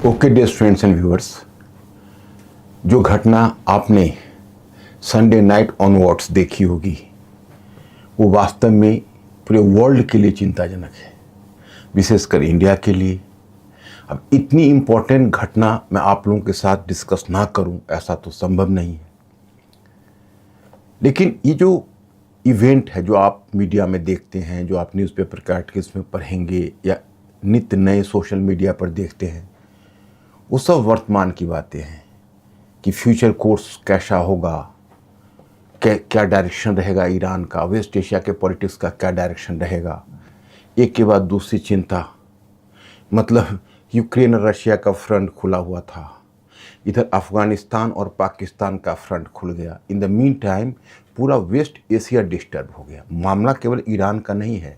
Okay dear friends and viewers, जो घटना आपने संडे नाइट ऑनवर्ड्स देखी होगी वो वास्तव में पूरे वर्ल्ड के लिए चिंताजनक है, विशेषकर इंडिया के लिए। अब इतनी इम्पोर्टेंट घटना मैं आप लोगों के साथ डिस्कस ना करूं ऐसा तो संभव नहीं है, लेकिन ये जो इवेंट है जो आप मीडिया में देखते हैं, जो आप न्यूज़पेपर के आर्टिकल्स में पढ़ेंगे या नित्य नए सोशल मीडिया पर देखते हैं, वो सब वर्तमान की बातें हैं कि फ्यूचर कोर्स कैसा होगा, क्या डायरेक्शन रहेगा ईरान का, वेस्ट एशिया के पॉलिटिक्स का क्या डायरेक्शन रहेगा। एक के बाद दूसरी चिंता, मतलब यूक्रेन और रशिया का फ्रंट खुला हुआ था, इधर अफ़गानिस्तान और पाकिस्तान का फ्रंट खुल गया। इन द मीन टाइम पूरा वेस्ट एशिया डिस्टर्ब हो गया। मामला केवल ईरान का नहीं है,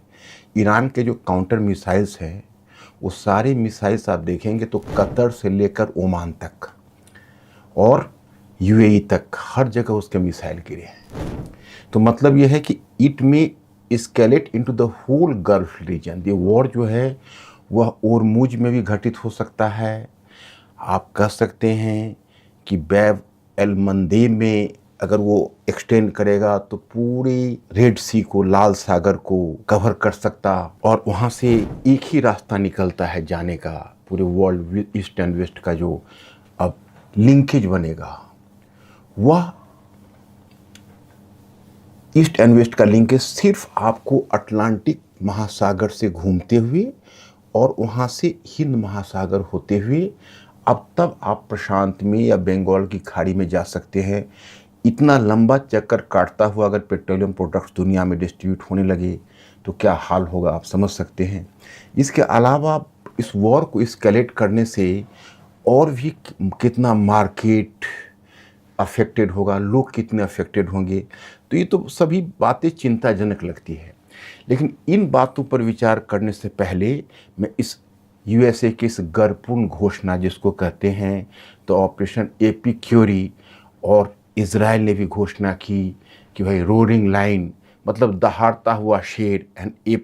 ईरान के जो काउंटर मिसाइल्स हैं वो सारे मिसाइल्स आप देखेंगे तो कतर से लेकर ओमान तक और यूएई तक हर जगह उसके मिसाइल गिरे हैं। तो मतलब यह है कि it may escalate into the whole gulf region. ये वॉर जो है वह ओरमुज में भी घटित हो सकता है। आप कह सकते हैं कि बैब एल मंदेब में अगर वो एक्सटेंड करेगा तो पूरी रेड सी को, लाल सागर को कवर कर सकता, और वहाँ से एक ही रास्ता निकलता है जाने का, पूरे वर्ल्ड ईस्ट एंड वेस्ट का जो अब लिंकेज बनेगा, वह ईस्ट एंड वेस्ट का लिंकेज सिर्फ आपको अटलांटिक महासागर से घूमते हुए और वहाँ से हिंद महासागर होते हुए अब तब आप प्रशांत में या बंगाल की खाड़ी में जा सकते हैं। इतना लंबा चक्कर काटता हुआ अगर पेट्रोलियम प्रोडक्ट्स दुनिया में डिस्ट्रीब्यूट होने लगे तो क्या हाल होगा, आप समझ सकते हैं। इसके अलावा इस वॉर को एस्केलेट करने से और भी कितना मार्केट अफेक्टेड होगा, लोग कितने अफेक्टेड होंगे, तो ये तो सभी बातें चिंताजनक लगती है। लेकिन इन बातों पर विचार करने से पहले मैं इस यूएसए की इस गर्वपूर्ण घोषणा जिसको कहते हैं तो ऑपरेशन एपिक्योरी, और इज़राइल ने भी घोषणा की कि भाई रोरिंग लाइन मतलब दहाड़ता हुआ शेर एंड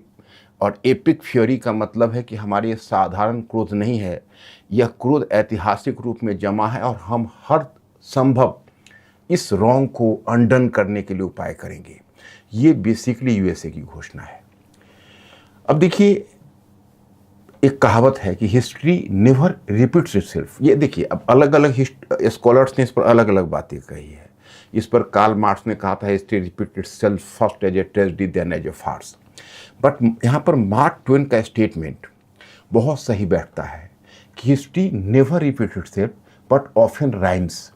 और एपिक फ्यूरी का मतलब है कि हमारे ये साधारण क्रोध नहीं है, यह क्रोध ऐतिहासिक रूप में जमा है और हम हर संभव इस रॉन्ग को अनडन करने के लिए उपाय करेंगे। ये बेसिकली यूएसए की घोषणा है। अब देखिए, एक कहावत है कि हिस्ट्री नेवर रिपीट्स इटसेल्फ। ये देखिए, अब अलग अलग स्कॉलर्स ने इस पर अलग अलग बातें कही है। इस पर कार्ल मार्क्स ने कहा था history repeat itself first as a tragedy then as a farce. But यहाँ पर मार्क ट्वेन का स्टेटमेंट बहुत सही बैठता है कि history never repeat itself but often rhymes.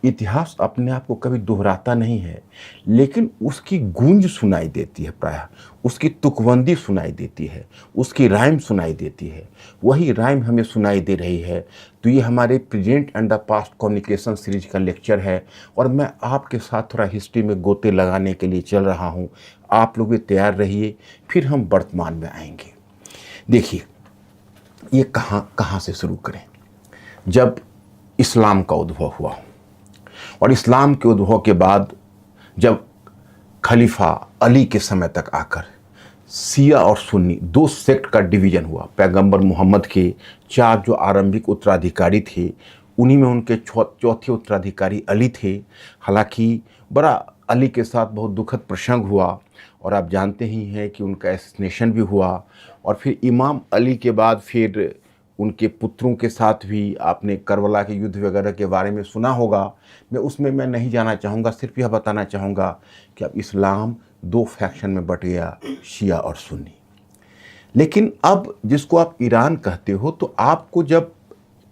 इतिहास अपने आप को कभी दोहराता नहीं है, लेकिन उसकी गूंज सुनाई देती है, प्रायः उसकी तुकबंदी सुनाई देती है, उसकी राइम सुनाई देती है। वही राइम हमें सुनाई दे रही है। तो ये हमारे present and the past communication series का लेक्चर है और मैं आपके साथ थोड़ा हिस्ट्री में गोते लगाने के लिए चल रहा हूँ। आप लोग भी तैयार रहिए, फिर हम वर्तमान में आएंगे। देखिए, ये कहाँ से शुरू करें। जब इस्लाम का उद्भव हुआ और इस्लाम के उद्भव के बाद जब खलीफा अली के समय तक आकर शिया और सुन्नी दो सेक्ट का डिवीज़न हुआ, पैगंबर मोहम्मद के 4 जो आरंभिक उत्तराधिकारी थे उन्हीं में उनके चौथे उत्तराधिकारी अली थे। हालांकि बड़ा अली के साथ बहुत दुखद प्रसंग हुआ और आप जानते ही हैं कि उनका असैसिनेशन भी हुआ, और फिर इमाम अली के बाद फिर उनके पुत्रों के साथ भी आपने करबला के युद्ध वगैरह के बारे में सुना होगा। मैं नहीं जाना चाहूँगा, सिर्फ यह बताना चाहूँगा कि अब इस्लाम 2 फैक्शन में बट गया, शिया और सुन्नी। लेकिन अब जिसको आप ईरान कहते हो, तो आपको जब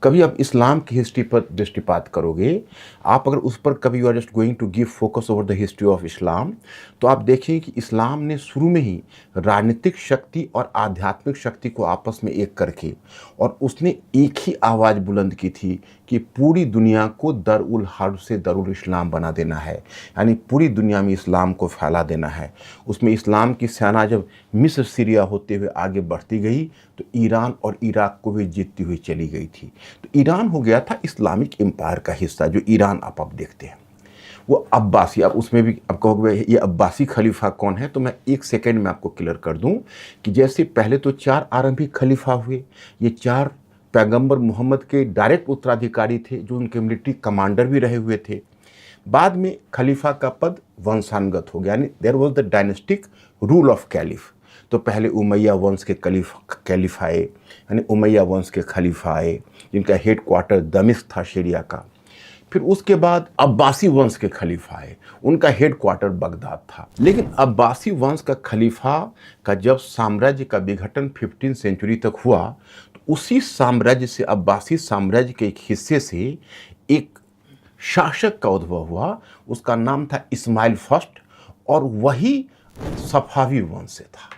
कभी आप इस्लाम की हिस्ट्री पर दृष्टिपात करोगे, आप अगर उस पर कभी you are just going to give focus over the history of Islam, तो आप देखें कि इस्लाम ने शुरू में ही राजनीतिक शक्ति और आध्यात्मिक शक्ति को आपस में एक करके, और उसने एक ही आवाज़ बुलंद की थी कि पूरी दुनिया को दरुल हर्ब से दरुल इस्लाम बना देना है, यानी पूरी दुनिया में इस्लाम को फैला देना है। उसमें इस्लाम की सेना जब मिस्र सीरिया होते हुए आगे बढ़ती गई तो ईरान और इराक को भी जीतती हुई चली गई थी। तो ईरान हो गया था इस्लामिक एम्पायर का हिस्सा। जो ईरान आप देखते हैं वो अब्बासी, अब उसमें भी अब कहोगे ये अब्बासी खलीफा कौन है, तो मैं एक सेकंड में आपको क्लियर कर दूं कि जैसे पहले तो 4 आरंभिक खलीफा हुए, ये 4 पैगंबर मोहम्मद के डायरेक्ट उत्तराधिकारी थे, जो उनके मिलिट्री कमांडर भी रहे हुए थे। बाद में खलीफा का पद वंशानुगत हो गया, यानी there was the dynastic rule of caliph. तो पहले उमैया वंश के कैलिफ आए, यानी उमैया वंश के खलीफा आए, जिनका हेड क्वार्टर दमिश्क था सीरिया का। फिर उसके बाद अब्बासी वंश के खलीफा आए, उनका हेड क्वार्टर बगदाद था। लेकिन अब्बासी वंश का खलीफा का जब साम्राज्य का विघटन 15वीं सेंचुरी तक हुआ, तो उसी साम्राज्य से, अब्बासी साम्राज्य के एक हिस्से से एक शासक का उद्भव हुआ। उसका नाम था इस्माइल फर्स्ट, और वही सफावी वंश से था,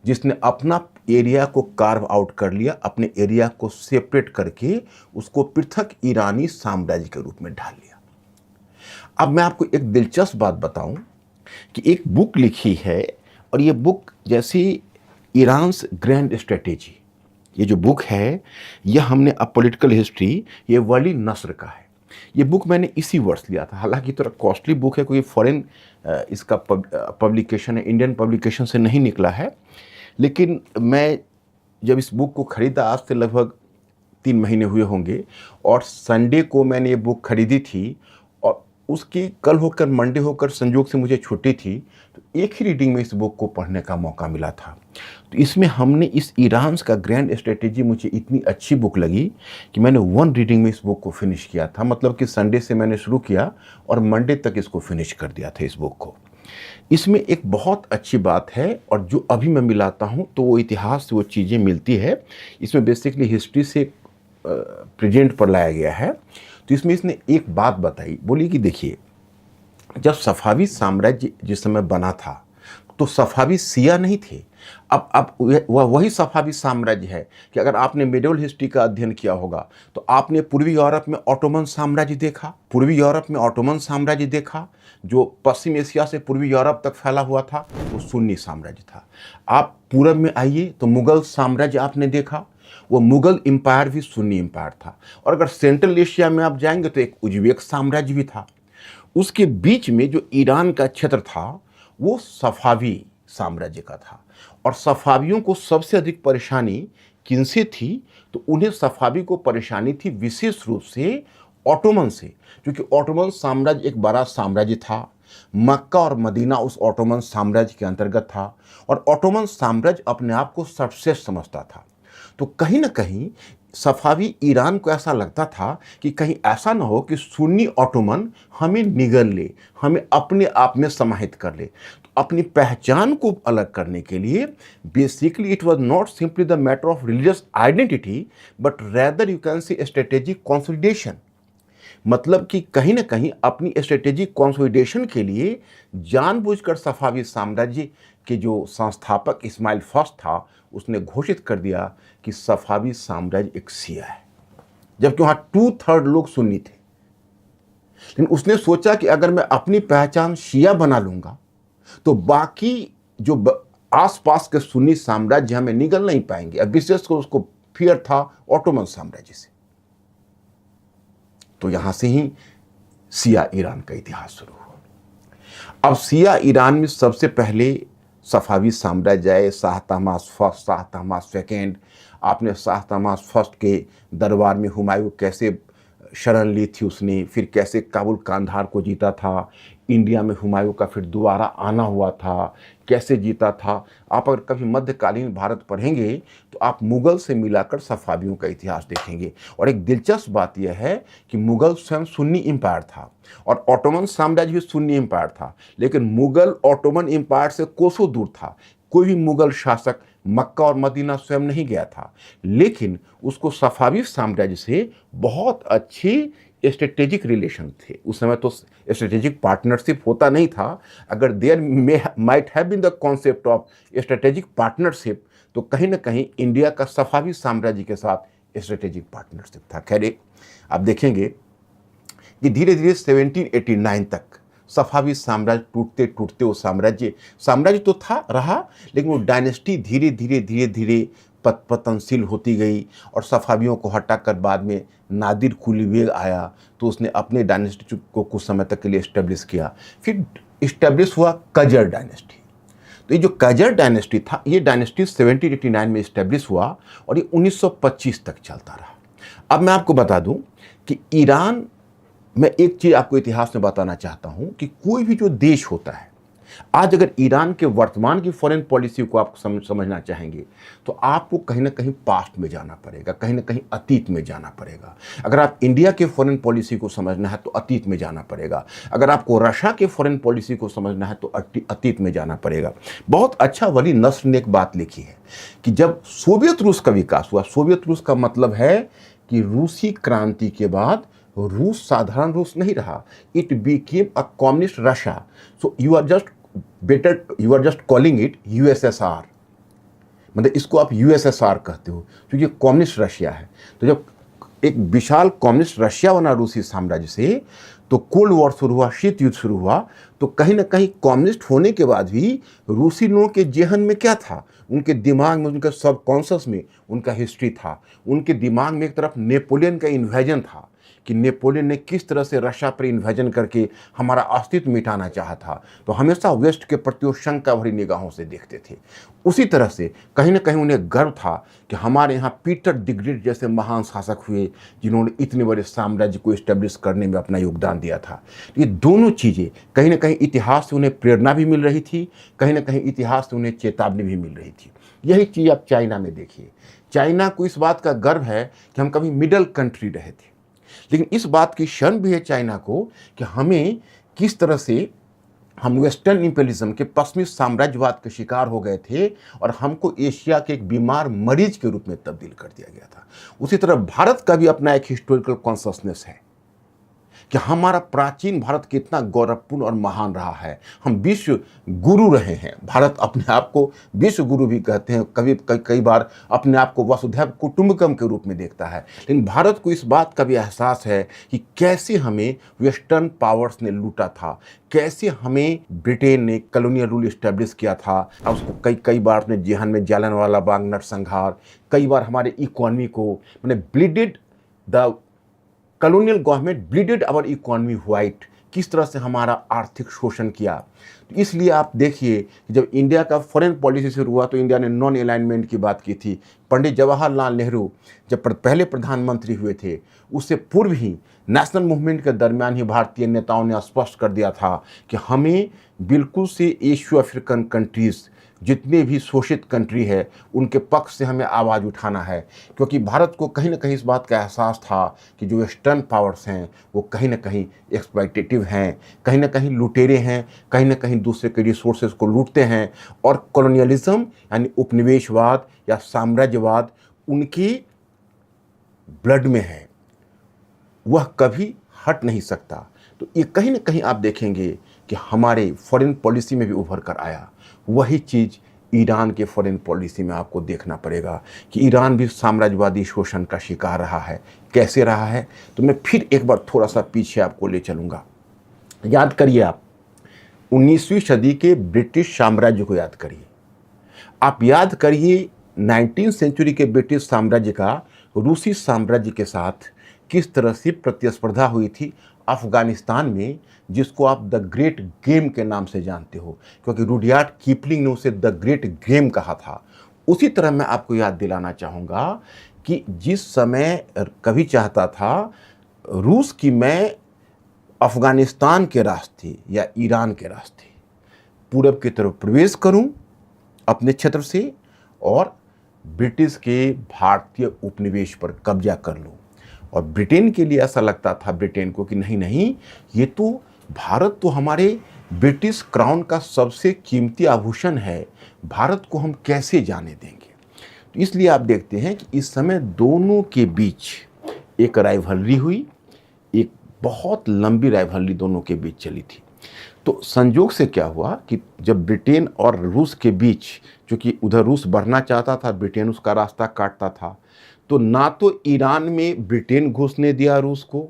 जिसने अपना एरिया को कार्व आउट कर लिया, अपने एरिया को सेपरेट करके उसको पृथक ईरानी साम्राज्य के रूप में ढाल लिया। अब मैं आपको एक दिलचस्प बात बताऊं कि एक बुक लिखी है, और ये बुक जैसे ईरान्स ग्रैंड स्ट्रेटेजी, ये जो बुक है यह हमने अ पॉलिटिकल हिस्ट्री, ये वली नस्र का है। ये बुक मैंने इसी वर्ष लिया था, हालांकि थोड़ा कॉस्टली बुक है, कोई फॉरेन इसका पब्लिकेशन है, इंडियन पब्लिकेशन से नहीं निकला है। लेकिन मैं जब इस बुक को ख़रीदा, आज से लगभग 3 महीने हुए होंगे, और संडे को मैंने ये बुक खरीदी थी, और उसकी कल होकर मंडे होकर संयोग से मुझे छुट्टी थी, तो एक ही रीडिंग में इस बुक को पढ़ने का मौका मिला था। तो इसमें हमने इस ईरान का ग्रैंड स्ट्रेटेजी मुझे इतनी अच्छी बुक लगी कि मैंने 1 रीडिंग में इस बुक को फिनिश किया था। मतलब कि संडे से मैंने शुरू किया और मंडे तक इसको फिनिश कर दिया था इस बुक को। इसमें एक बहुत अच्छी बात है, और जो अभी मैं मिलाता हूँ तो वो इतिहास से वो चीज़ें मिलती है। इसमें बेसिकली हिस्ट्री से प्रेजेंट पर लाया गया है। तो इसमें इसने एक बात बताई, बोली कि देखिए, जब सफावी साम्राज्य जिस समय बना था, तो सफावी शिया नहीं थे। अब वही सफावी साम्राज्य है कि अगर आपने मिडिवल हिस्ट्री का अध्ययन किया होगा, तो आपने पूर्वी यूरोप में ऑटोमन साम्राज्य देखा, पूर्वी यूरोप में ऑटोमन साम्राज्य देखा, जो पश्चिम एशिया से पूर्वी यूरोप तक फैला हुआ था, वो सुन्नी साम्राज्य था। आप पूरब में आइए तो मुगल साम्राज्य आपने देखा, वो मुगल एम्पायर भी सुन्नी एम्पायर था। और अगर सेंट्रल एशिया में आप जाएंगे तो एक उज्बेक साम्राज्य भी था। उसके बीच में जो ईरान का क्षेत्र था, वो सफावी साम्राज्य का था। और सफावियों को सबसे अधिक परेशानी किनसे थी? तो उन्हें सफावी को परेशानी थी विशेष रूप से ऑटोमन से, क्योंकि ऑटोमन साम्राज्य एक बड़ा साम्राज्य था। मक्का और मदीना उस ऑटोमन साम्राज्य के अंतर्गत था, और ऑटोमन साम्राज्य अपने आप को सर्वश्रेष्ठ समझता था। तो कहीं ना कहीं सफावी ईरान को ऐसा लगता था कि कहीं ऐसा ना हो कि सुन्नी ऑटोमन हमें निगल ले, हमें अपने आप में समाहित कर ले। तो अपनी पहचान को अलग करने के लिए basically it was not simply the matter of religious identity, but rather you can see strategic consolidation. मतलब कि कहीं ना कहीं अपनी स्ट्रेटेजिक कंसोलिडेशन के लिए जानबूझकर सफावी साम्राज्य के जो संस्थापक इस्माइल फर्स्ट था, उसने घोषित कर दिया कि सफावी साम्राज्य एक शिया है, जबकि वहां 2/3 लोग सुन्नी थे। लेकिन उसने सोचा कि अगर मैं अपनी पहचान शिया बना लूंगा, तो बाकी जो आसपास के सुन्नी साम्राज्य हमें निगल नहीं पाएंगे। अब विशेषकर उसको फियर था ऑटोमन साम्राज्य से। तो यहां से ही शिया ईरान का इतिहास शुरू हुआ। अब शिया ईरान में सबसे पहले सफावी साम्राज्य आए, शाह तहमास फर्स्ट, शाह तहमास सेकेंड। आपने शाह तहमास फर्स्ट के दरबार में हुमायूं कैसे शरण ली थी उसने, फिर कैसे काबुल कांधार को जीता था, इंडिया में हुमायूं का फिर दोबारा आना हुआ था, कैसे जीता था। आप अगर कभी मध्यकालीन भारत पढ़ेंगे तो आप मुगल से मिलाकर सफावियों का इतिहास देखेंगे। और एक दिलचस्प बात यह है कि मुगल स्वयं सुन्नी एम्पायर था, और ऑटोमन साम्राज्य भी सुन्नी एम्पायर था। लेकिन मुगल ऑटोमन एम्पायर से कोसों दूर था। कोई भी मुगल शासक मक्का और मदीना स्वयं नहीं गया था, लेकिन उसको सफावी साम्राज्य से बहुत अच्छी स्ट्रेटेजिक रिलेशन थे। उस समय तो स्ट्रेटेजिक पार्टनरशिप होता नहीं था। अगर there might have been the concept of strategic partnership, तो कहीं ना कहीं इंडिया का सफावी साम्राज्य के साथ स्ट्रेटेजिक पार्टनरशिप था। खैर, आप देखेंगे कि धीरे धीरे 1789 तक सफावी साम्राज्य टूटते टूटते वो साम्राज्य तो था रहा, लेकिन वो डायनेस्टी धीरे धीरे पतनशील होती गई। और सफावियों को हटाकर बाद में नादिर कुली बेग आया, तो उसने अपने डायनेस्टी को कुछ समय तक के लिए इस्टेब्लिश किया। फिर इस्टेब्लिश हुआ कजर डायनेस्टी। तो ये जो कजर डायनेस्टी था, ये डायनेस्टी 1789 में इस्टेब्लिश हुआ और ये 1925 तक चलता रहा। अब मैं आपको बता दूं कि ईरान, मैं एक चीज़ आपको इतिहास में बताना चाहता हूं कि कोई भी जो देश होता है, आज अगर ईरान के वर्तमान की फॉरेन पॉलिसी को आप समझना चाहेंगे तो आपको कहीं ना कहीं पास्ट में जाना पड़ेगा, कहीं ना कहीं अतीत में जाना पड़ेगा। अगर आप इंडिया के फॉरेन पॉलिसी को समझना है तो अतीत में जाना पड़ेगा। अगर आपको रशिया के फॉरेन पॉलिसी को समझना है तो अतीत में जाना पड़ेगा। बहुत अच्छा वली नस्र ने एक बात लिखी है कि जब सोवियत रूस का विकास हुआ, सोवियत रूस का मतलब है कि रूसी क्रांति के बाद रूस साधारण रूस नहीं रहा, it became a communist Russia. So you are just calling it USSR, मतलब इसको आप यूएसएसआर कहते हो क्योंकि कम्युनिस्ट रशिया है। तो जब एक विशाल कम्युनिस्ट रशिया बना रूसी साम्राज्य से, तो कोल्ड वॉर शुरू हुआ, शीत युद्ध शुरू हुआ, तो कहीं ना कहीं कम्युनिस्ट होने के बाद भी रूसी लोगों के जेहन में क्या था, उनके दिमाग में, उनके सबकॉन्शियस में उनका हिस्ट्री था। उनके दिमाग में एक तरफ नेपोलियन का इन्वेजन था कि नेपोलियन ने किस तरह से रशिया पर इन्वेजन करके हमारा अस्तित्व मिटाना चाहा था, तो हमेशा वेस्ट के प्रति वो शंका भरी निगाहों से देखते थे। उसी तरह से कहीं ना कहीं उन्हें गर्व था कि हमारे यहाँ पीटर द ग्रेट जैसे महान शासक हुए जिन्होंने इतने बड़े साम्राज्य को इस्टेब्लिश करने में अपना योगदान दिया था। ये दोनों चीज़ें कहीं ना कहीं इतिहास से उन्हें प्रेरणा भी मिल रही थी, कहीं ना कहीं इतिहास से उन्हें चेतावनी भी मिल रही थी। यही चीज़ आप चाइना में देखिए। चाइना को इस बात का गर्व है कि हम कभी मिडल कंट्री रहे थे, लेकिन इस बात की शर्म भी है चाइना को कि हमें किस तरह से हम वेस्टर्न इंपेरियलिज्म के पश्चिमी साम्राज्यवाद के शिकार हो गए थे और हमको एशिया के एक बीमार मरीज के रूप में तब्दील कर दिया गया था। उसी तरह भारत का भी अपना एक हिस्टोरिकल कॉन्शसनेस है कि हमारा प्राचीन भारत कितना गौरवपूर्ण और महान रहा है। हम विश्व गुरु रहे हैं। भारत अपने आप को विश्व गुरु भी कहते हैं, कई बार अपने आप को वसुधैव कुटुंबकम के रूप में देखता है। लेकिन भारत को इस बात का भी एहसास है कि कैसे हमें वेस्टर्न पावर्स ने लूटा था, कैसे हमें ब्रिटेन ने कॉलोनियल रूल इस्टेब्लिश किया था। और उसको कई बार अपने जेहन में जालियांवाला बाग नरसंहार, कई बार हमारे इकोनॉमी को मैंने bleeded the colonial government bleeded our economy white, किस तरह से हमारा आर्थिक शोषण किया। तो इसलिए आप देखिए जब इंडिया का फॉरेन पॉलिसी शुरू हुआ तो इंडिया ने नॉन अलाइनमेंट की बात की थी। पंडित जवाहरलाल नेहरू जब पहले प्रधानमंत्री हुए थे, उससे पूर्व ही नेशनल मूवमेंट के दरमियान ही भारतीय नेताओं ने स्पष्ट कर दिया था कि हमें बिल्कुल से एशियो अफ्रीकन कंट्रीज़ जितने भी शोषित कंट्री है उनके पक्ष से हमें आवाज़ उठाना है, क्योंकि भारत को कहीं ना कहीं इस बात का एहसास था कि जो वेस्टर्न पावर्स हैं वो कहीं ना कहीं एक्सप्लॉइटेटिव हैं, कहीं ना कहीं लुटेरे हैं, कहीं ना कहीं दूसरे के रिसोर्सेज को लूटते हैं। और कॉलोनियलिज्म यानी उपनिवेशवाद या साम्राज्यवाद उनकी ब्लड में है, वह कभी हट नहीं सकता। तो ये कहीं ना कहीं आप देखेंगे कि हमारे फॉरेन पॉलिसी में भी उभर कर आया। वही चीज़ ईरान के फॉरेन पॉलिसी में आपको देखना पड़ेगा कि ईरान भी साम्राज्यवादी शोषण का शिकार रहा है। कैसे रहा है, तो मैं फिर एक बार थोड़ा सा पीछे आपको ले चलूँगा। याद करिए आप 19वीं सदी के ब्रिटिश साम्राज्य को याद करिए। आप याद करिए 19वीं सेंचुरी के ब्रिटिश साम्राज्य का रूसी साम्राज्य के साथ किस तरह से प्रतिस्पर्धा हुई थी अफगानिस्तान में, जिसको आप द ग्रेट गेम के नाम से जानते हो, क्योंकि रुडयार्ड कीपलिंग ने उसे द ग्रेट गेम कहा था। उसी तरह मैं आपको याद दिलाना चाहूँगा कि जिस समय कभी चाहता था रूस की मैं अफगानिस्तान के रास्ते या ईरान के रास्ते पूरब की तरफ प्रवेश करूं अपने क्षेत्र से और ब्रिटिश के भारतीय उपनिवेश पर कब्जा कर लूं। और ब्रिटेन के लिए ऐसा लगता था, ब्रिटेन को, कि नहीं नहीं, ये तो भारत तो हमारे ब्रिटिश क्राउन का सबसे कीमती आभूषण है, भारत को हम कैसे जाने देंगे। तो इसलिए आप देखते हैं कि इस समय दोनों के बीच एक राइवलरी हुई, एक बहुत लंबी राइवलरी दोनों के बीच चली थी। तो संजोग से क्या हुआ कि जब ब्रिटेन और रूस के बीच, चूँकि उधर रूस बढ़ना चाहता था, ब्रिटेन उसका रास्ता काटता था, तो ना तो ईरान में ब्रिटेन घुसने दिया रूस को,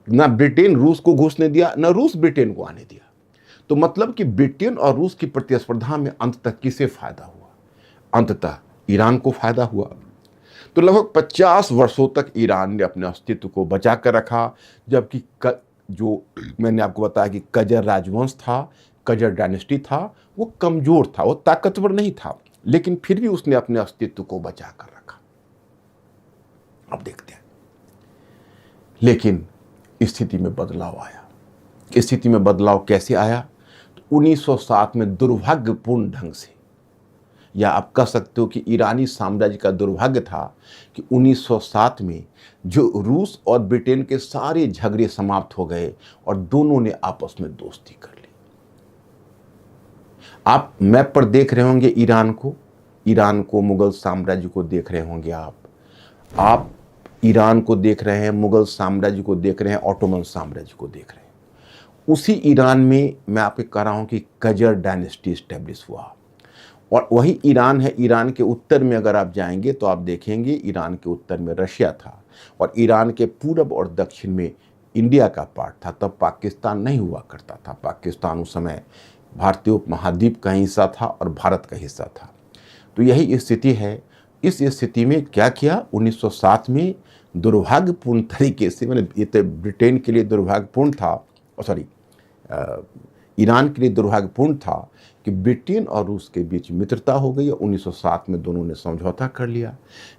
ना ब्रिटेन रूस को घुसने दिया, ना रूस ब्रिटेन को आने दिया। तो मतलब कि ब्रिटेन और रूस की प्रतिस्पर्धा में अंततः किसे फायदा हुआ? अंततः ईरान को फायदा हुआ। तो लगभग 50 वर्षों तक ईरान ने अपने अस्तित्व को बचा कर रखा, जबकि जो मैंने आपको बताया कि कजर राजवंश था, कजर डायनेस्टी था, वो कमज़ोर था, वो ताकतवर नहीं था। लेकिन फिर भी उसने अपने अस्तित्व को बचा कर रखा। अब देखते हैं, लेकिन स्थिति में बदलाव आया। स्थिति में बदलाव कैसे आया? तो 1907 में दुर्भाग्यपूर्ण ढंग से, या आप कह सकते हो कि ईरानी साम्राज्य का दुर्भाग्य था कि 1907 में जो रूस और ब्रिटेन के सारे झगड़े समाप्त हो गए और दोनों ने आपस में दोस्ती कर ली। आप मैप पर देख रहे होंगे ईरान को मुगल साम्राज्य को देख रहे होंगे, आप ईरान को देख रहे हैं, मुगल साम्राज्य को देख रहे हैं, ऑटोमन साम्राज्य को देख रहे हैं। उसी ईरान में मैं आपको कह रहा हूं कि कजर डायनेस्टी स्टैब्लिश हुआ, और वही ईरान है। ईरान के उत्तर में अगर आप जाएंगे तो आप देखेंगे ईरान के उत्तर में रशिया था, और ईरान के पूरब और दक्षिण में इंडिया का पार्ट था। तब पाकिस्तान नहीं हुआ करता था। पाकिस्तान उस समय भारतीय उपमहाद्वीप का हिस्सा था और भारत का हिस्सा था। तो यही स्थिति है। इस स्थिति में क्या किया 1907 में, दुर्भाग्यपूर्ण तरीके से, मैंने ये तो ब्रिटेन के लिए दुर्भाग्यपूर्ण था, ईरान के लिए दुर्भाग्यपूर्ण था कि ब्रिटेन और रूस के बीच मित्रता हो गई और 1907 में दोनों ने समझौता कर लिया।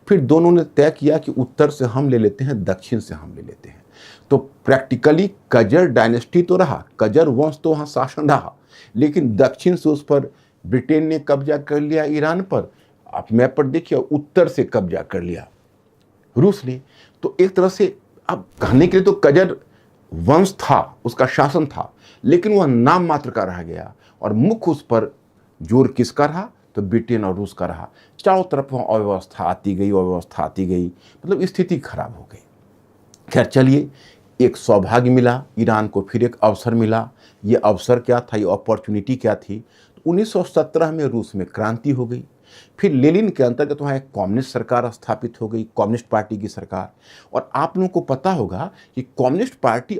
फिर दोनों ने तय किया कि उत्तर से हम ले लेते हैं, दक्षिण से हम ले लेते हैं। तो प्रैक्टिकली कजर डायनेस्टी तो रहा, कजर वंश तो वहाँ शासन रहा, लेकिन दक्षिण से उस पर ब्रिटेन ने कब्जा कर लिया ईरान पर। आप मैप पर देखिए, उत्तर से कब्जा कर लिया रूस ने। तो एक तरह से अब कहने के लिए तो कजर वंश था, उसका शासन था, लेकिन वह नाम मात्र का रह गया, और मुख्य उस पर जोर किसका रहा? तो ब्रिटेन और रूस का रहा। चारों तरफ वहाँ अव्यवस्था आती गई, मतलब स्थिति खराब हो गई। खैर चलिए, एक सौभाग्य मिला ईरान को, फिर एक अवसर मिला। ये अवसर क्या था, ये अपॉर्चुनिटी क्या थी? 1917 में रूस में क्रांति हो गई। फिर लेनिन के अंतर्गत वहाँ एक कम्युनिस्ट सरकार स्थापित हो गई, कम्युनिस्ट पार्टी की सरकार। और आप लोगों को पता होगा कि कम्युनिस्ट पार्टी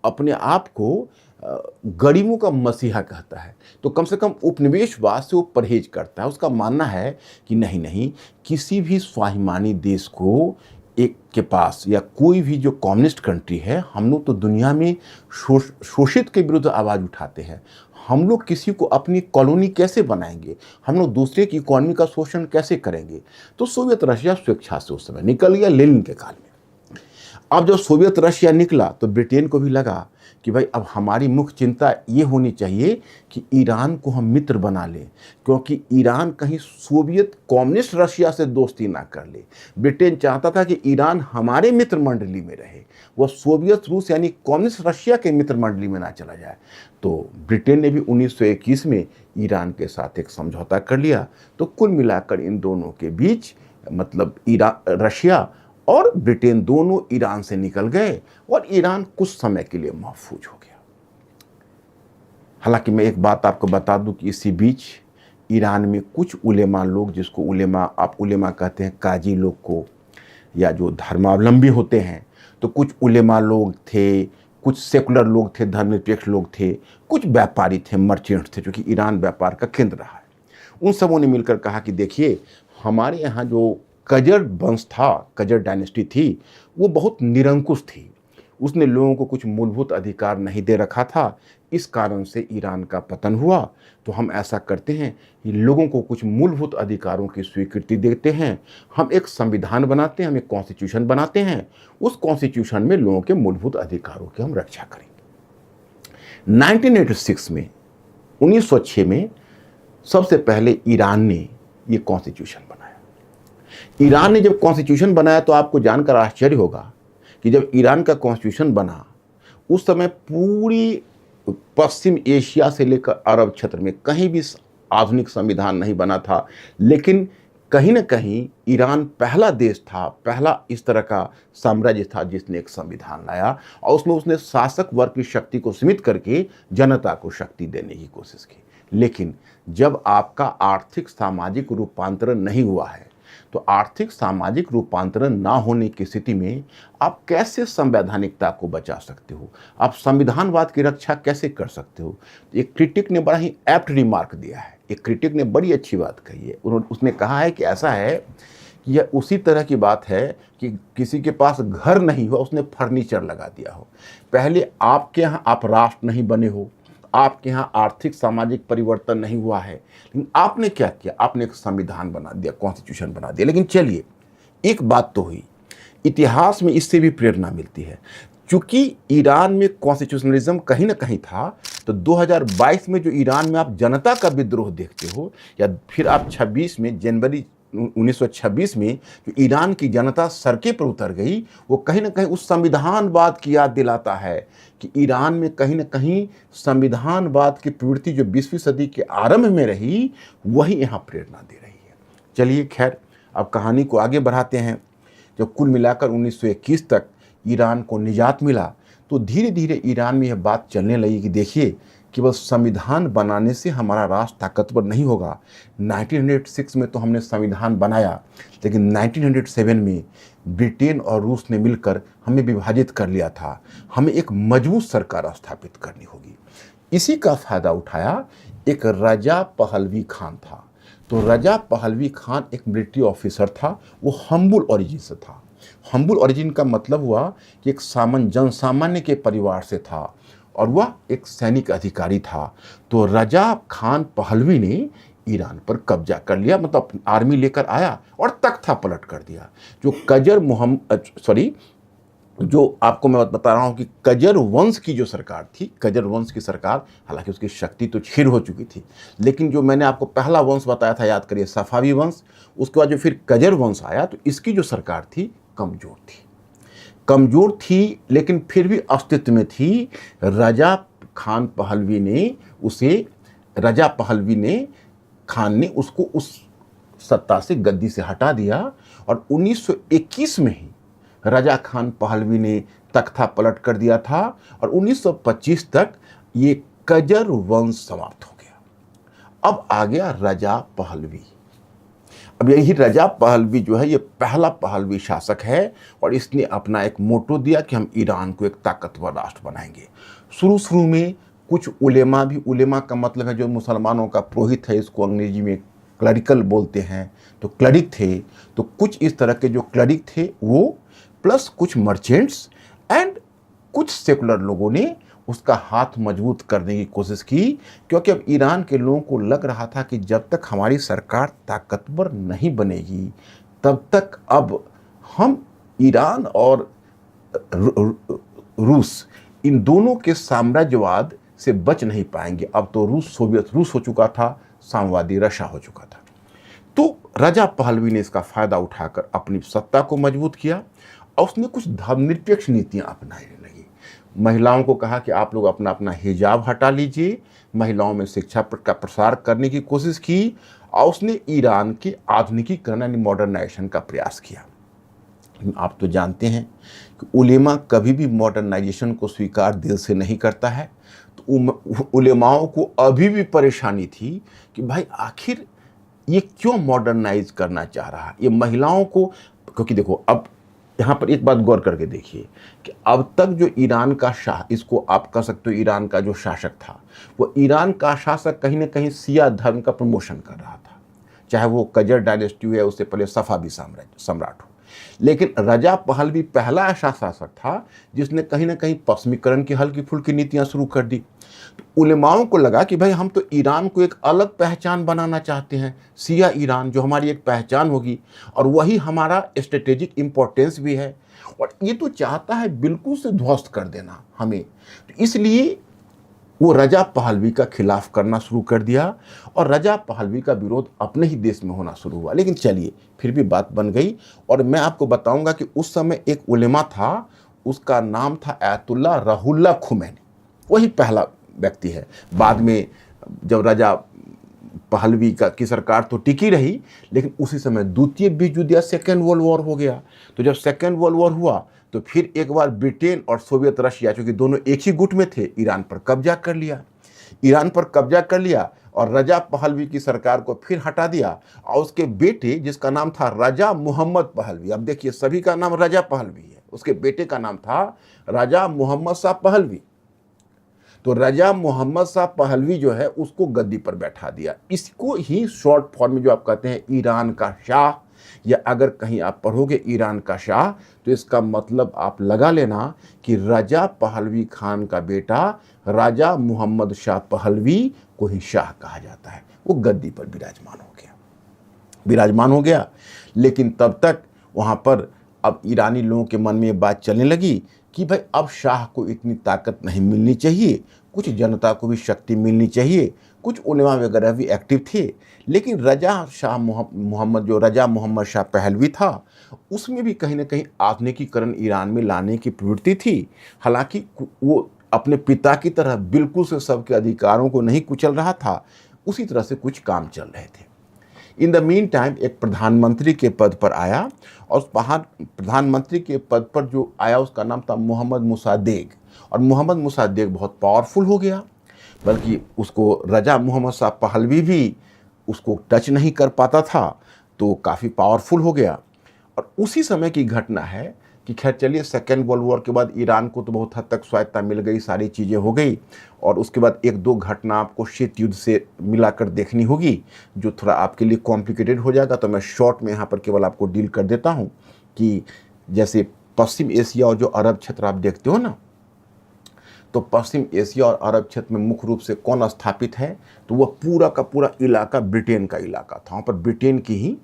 अपने आप को गरीबों का मसीहा कहता है, तो कम से कम उपनिवेशवाद से वो परहेज करता है। उसका मानना है कि नहीं, किसी भी स्वाभिमानी देश को एक के पास, या कोई भी जो कम्युनिस्ट कंट्री है, हम लोग तो दुनिया में शोषित के विरुद्ध आवाज़ उठाते हैं। हम लोग किसी को अपनी कॉलोनी कैसे बनाएंगे, हम लोग दूसरे की इकोनॉमी का शोषण कैसे करेंगे? तो सोवियत रशिया स्वेच्छा से उस समय निकल गया लेनिन के काल में। अब जब सोवियत रशिया निकला तो ब्रिटेन को भी लगा कि भाई अब हमारी मुख्य चिंता ये होनी चाहिए कि ईरान को हम मित्र बना लें, क्योंकि ईरान कहीं सोवियत कम्युनिस्ट रशिया से दोस्ती ना कर ले। ब्रिटेन चाहता था कि ईरान हमारे मित्र मंडली में रहे, वह सोवियत रूस यानी कम्युनिस्ट रशिया के मित्र मंडली में ना चला जाए। तो ब्रिटेन ने भी 1921 में ईरान के साथ एक समझौता कर लिया। तो कुल मिलाकर इन दोनों के बीच, मतलब रशिया और ब्रिटेन दोनों ईरान से निकल गए, और ईरान कुछ समय के लिए महफूज हो गया। हालांकि मैं एक बात आपको बता दूं कि इसी बीच ईरान में कुछ उलेमा लोग, जिसको आप उलेमा कहते हैं काजी लोग को, या जो धर्मावलंबी होते हैं, तो कुछ उलेमा लोग थे, कुछ सेकुलर लोग थे, धर्मनिरपेक्ष लोग थे, कुछ व्यापारी थे, मर्चेंट्स थे, क्योंकि ईरान व्यापार का केंद्र रहा है। उन सबों ने मिलकर कहा कि देखिए, हमारे यहाँ जो कजर वंश था, कजर डायनेस्टी थी, वो बहुत निरंकुश थी। उसने लोगों को कुछ मूलभूत अधिकार नहीं दे रखा था। इस कारण से ईरान का पतन हुआ। तो हम ऐसा करते हैं कि लोगों को कुछ मूलभूत अधिकारों की स्वीकृति देते हैं, हम एक संविधान बनाते हैं, हम एक कॉन्स्टिट्यूशन बनाते हैं, उस कॉन्स्टिट्यूशन में लोगों के मूलभूत अधिकारों की हम रक्षा करेंगे। 1986 में, 1906 में सबसे पहले ईरान ने ये कॉन्स्टिट्यूशन बनाया। ईरान ने जब कॉन्स्टिट्यूशन बनाया तो आपको जानकर आश्चर्य होगा कि जब ईरान का कॉन्स्टिट्यूशन बना, उस समय पूरी पश्चिम एशिया से लेकर अरब क्षेत्र में कहीं भी आधुनिक संविधान नहीं बना था। लेकिन कहीं ना कहीं ईरान पहला देश था, पहला इस तरह का साम्राज्य था जिसने एक संविधान लाया, और उसमें उसने शासक वर्ग की शक्ति को सीमित करके जनता को शक्ति देने की कोशिश की। लेकिन जब आपका आर्थिक सामाजिक रूपांतरण नहीं हुआ है, तो आर्थिक सामाजिक रूपांतरण ना होने की स्थिति में आप कैसे संवैधानिकता को बचा सकते हो, आप संविधानवाद की रक्षा कैसे कर सकते हो? एक क्रिटिक ने बड़ा ही एप्ट रिमार्क दिया है, एक क्रिटिक ने बड़ी अच्छी बात कही है। उसने कहा है कि ऐसा है कि यह उसी तरह की बात है कि किसी के पास घर नहीं हुआ, उसने फर्नीचर लगा दिया हो। पहले आपके यहाँ आप राष्ट्र नहीं बने हो, आपके यहाँ आर्थिक सामाजिक परिवर्तन नहीं हुआ है, लेकिन आपने क्या किया, आपने एक संविधान बना दिया, कॉन्स्टिट्यूशन बना दिया। लेकिन चलिए, एक बात तो हुई, इतिहास में इससे भी प्रेरणा मिलती है। चूंकि ईरान में कॉन्स्टिट्यूशनलिज्म कहीं ना कहीं था, तो 2022 में जो ईरान में आप जनता का विद्रोह देखते हो, या फिर आप 26 में जनवरी 1926 में जो ईरान की जनता सड़कें पर उतर गई, वो कहीं ना कहीं उस संविधानवाद की याद दिलाता है कि ईरान में कहीं ना कहीं संविधानवाद की प्रवृत्ति जो 20वीं सदी के आरंभ में रही, वही यहाँ प्रेरणा दे रही है। चलिए खैर, अब कहानी को आगे बढ़ाते हैं। जब कुल मिलाकर 1921 तक ईरान को निजात मिला, तो धीरे धीरे ईरान में यह बात चलने लगी कि देखिए, केवल संविधान बनाने से हमारा राष्ट्र ताकतवर नहीं होगा। 1906 में तो हमने संविधान बनाया, लेकिन 1907 में ब्रिटेन और रूस ने मिलकर हमें विभाजित कर लिया था। हमें एक मजबूत सरकार स्थापित करनी होगी। इसी का फायदा उठाया एक रजा पहलवी खान था। तो रजा पहलवी खान एक मिलिट्री ऑफिसर था, वो हम्बुल ओरिजिन से था। हम्बुल ओरिजिन का मतलब हुआ कि एक जनसामान्य के परिवार से था, और वह एक सैनिक अधिकारी था। तो रजा खान पहलवी ने ईरान पर कब्जा कर लिया, मतलब आर्मी लेकर आया और तख्ता पलट कर दिया। जो आपको मैं बता रहा हूँ कि कजर वंश की जो सरकार थी, कजर वंश की सरकार, हालांकि उसकी शक्ति तो क्षीण हो चुकी थी, लेकिन जो मैंने आपको पहला वंश बताया था, याद करिए, सफावी वंश, उसके बाद जो फिर कजर वंश आया, तो इसकी जो सरकार थी कमजोर थी, लेकिन फिर भी अस्तित्व में थी। रजा पहलवी खान ने उसको उस सत्ता से, गद्दी से हटा दिया, और 1921 में ही रजा खान पहलवी ने तख्ता पलट कर दिया था, और 1925 तक ये कजर वंश समाप्त हो गया। अब आ गया रजा पहलवी। अब यही रजा पहलवी जो है, ये पहला पहलवी शासक है, और इसने अपना एक मोटो दिया कि हम ईरान को एक ताकतवर राष्ट्र बनाएंगे। शुरू में कुछ उलेमा का मतलब है जो मुसलमानों का पुरोहित है, इसको अंग्रेजी में क्लरिकल बोलते हैं, तो क्लरिक थे। तो कुछ इस तरह के जो क्लरिक थे वो, प्लस कुछ मर्चेंट्स एंड कुछ सेकुलर लोगों ने उसका हाथ मजबूत करने की कोशिश की, क्योंकि अब ईरान के लोगों को लग रहा था कि जब तक हमारी सरकार ताकतवर नहीं बनेगी, तब तक अब हम ईरान और रूस, इन दोनों के साम्राज्यवाद से बच नहीं पाएंगे। अब तो सोवियत रूस हो चुका था, साम्यवादी रशिया हो चुका था। तो रजा पहलवी ने इसका फायदा उठाकर अपनी सत्ता को मजबूत किया, और उसने कुछ धर्मनिरपेक्ष नीतियां अपनाने लगी। महिलाओं को कहा कि आप लोग अपना अपना हिजाब हटा लीजिए, महिलाओं में शिक्षा का प्रसार करने की कोशिश की, और उसने ईरान के आधुनिकीकरण यानी मॉडर्नाइजेशन का प्रयास किया। आप तो जानते हैं कि उलेमा कभी भी मॉडर्नाइजेशन को स्वीकार दिल से नहीं करता है। तो उलेमाओं को अभी भी परेशानी थी कि भाई आखिर ये क्यों मॉडर्नाइज करना चाह रहा है, ये महिलाओं को। क्योंकि देखो, अब यहाँ पर एक बात गौर करके देखिए कि अब तक जो ईरान का शाह, इसको आप कह सकते हो ईरान का जो शासक था, वो ईरान का शासक कहीं ना कहीं शिया धर्म का प्रमोशन कर रहा था, चाहे वो कजर डायनेस्टी है, उससे पहले सफावी सम्राट हो। लेकिन रजा पहलवी पहला ऐसा शासक था जिसने कहीं ना कहीं पश्चिमीकरण की हल्की फुल्की नीतियां शुरू कर दी। तो उलेमाओं को लगा कि भाई हम तो ईरान को एक अलग पहचान बनाना चाहते हैं, शिया ईरान जो हमारी एक पहचान होगी, और वही हमारा स्ट्रेटेजिक इम्पोर्टेंस भी है, और ये तो चाहता है बिल्कुल से ध्वस्त कर देना हमें। तो इसलिए वो रजा पहलवी का खिलाफ करना शुरू कर दिया, और रजा पहलवी का विरोध अपने ही देश में होना शुरू हुआ। लेकिन चलिए, फिर भी बात बन गई, और मैं आपको बताऊंगा कि उस समय एक उलेमा था, उसका नाम था आयतुल्लाह रुहुल्लाह खुमैनी, वही पहला व्यक्ति है। बाद में जब रजा पहलवी की सरकार तो टिकी रही, लेकिन उसी समय द्वितीय विश्व युद्ध या सेकेंड वर्ल्ड वॉर हो गया। तो जब सेकेंड वर्ल्ड वॉर हुआ, तो फिर एक बार ब्रिटेन और सोवियत रशिया, चूंकि दोनों एक ही गुट में थे, ईरान पर कब्जा कर लिया, और रजा पहलवी की सरकार को फिर हटा दिया, और उसके बेटे जिसका नाम था रजा मोहम्मद पहलवी, अब देखिए सभी का नाम रजा पहलवी है, उसके बेटे का नाम था रजा मोहम्मद शाह पहलवी। तो रजा मोहम्मद शाह पहलवी जो है उसको गद्दी पर बैठा दिया। इसको ही शॉर्ट फॉर्म में जो आप कहते हैं ईरान का शाह, या अगर कहीं आप पढ़ोगे ईरान का शाह, तो इसका मतलब आप लगा लेना कि रजा पहलवी खान का बेटा राजा मोहम्मद शाह पहलवी को ही शाह कहा जाता है। वो गद्दी पर विराजमान हो गया। लेकिन तब तक वहाँ पर अब ईरानी लोगों के मन में ये बात चलने लगी कि भाई अब शाह को इतनी ताकत नहीं मिलनी चाहिए, कुछ जनता को भी शक्ति मिलनी चाहिए। कुछ उलेमा वगैरह भी एक्टिव थे, लेकिन रजा मोहम्मद शाह पहलवी था, उसमें भी कहीं ना कहीं आधुनिकीकरण ईरान में लाने की प्रवृत्ति थी। हालांकि वो अपने पिता की तरह बिल्कुल से सबके अधिकारों को नहीं कुचल रहा था, उसी तरह से कुछ काम चल रहे थे। इन द मीन टाइम एक प्रधानमंत्री के पद पर आया, और प्रधानमंत्री के पद पर जो आया उसका नाम था मोहम्मद मुसादेग। और मोहम्मद मुसादेग बहुत पावरफुल हो गया, बल्कि उसको रजा मोहम्मद शाह पहलवी भी उसको टच नहीं कर पाता था, तो काफ़ी पावरफुल हो गया। और उसी समय की घटना है कि खैर चलिए, सेकेंड वर्ल्ड वॉर के बाद ईरान को तो बहुत हद तक स्वायत्तता मिल गई, सारी चीज़ें हो गई। और उसके बाद एक दो घटना आपको शीत युद्ध से मिलाकर देखनी होगी, जो थोड़ा आपके लिए कॉम्प्लिकेटेड हो जाएगा, तो मैं शॉर्ट में यहाँ पर केवल आपको डील कर देता हूँ कि जैसे पश्चिम एशिया और जो अरब क्षेत्र आप देखते हो ना, तो पश्चिम एशिया और अरब क्षेत्र में मुख्य रूप से कौन स्थापित है, तो वह पूरा का पूरा इलाका ब्रिटेन का इलाका था। वहाँ पर ब्रिटेन की ही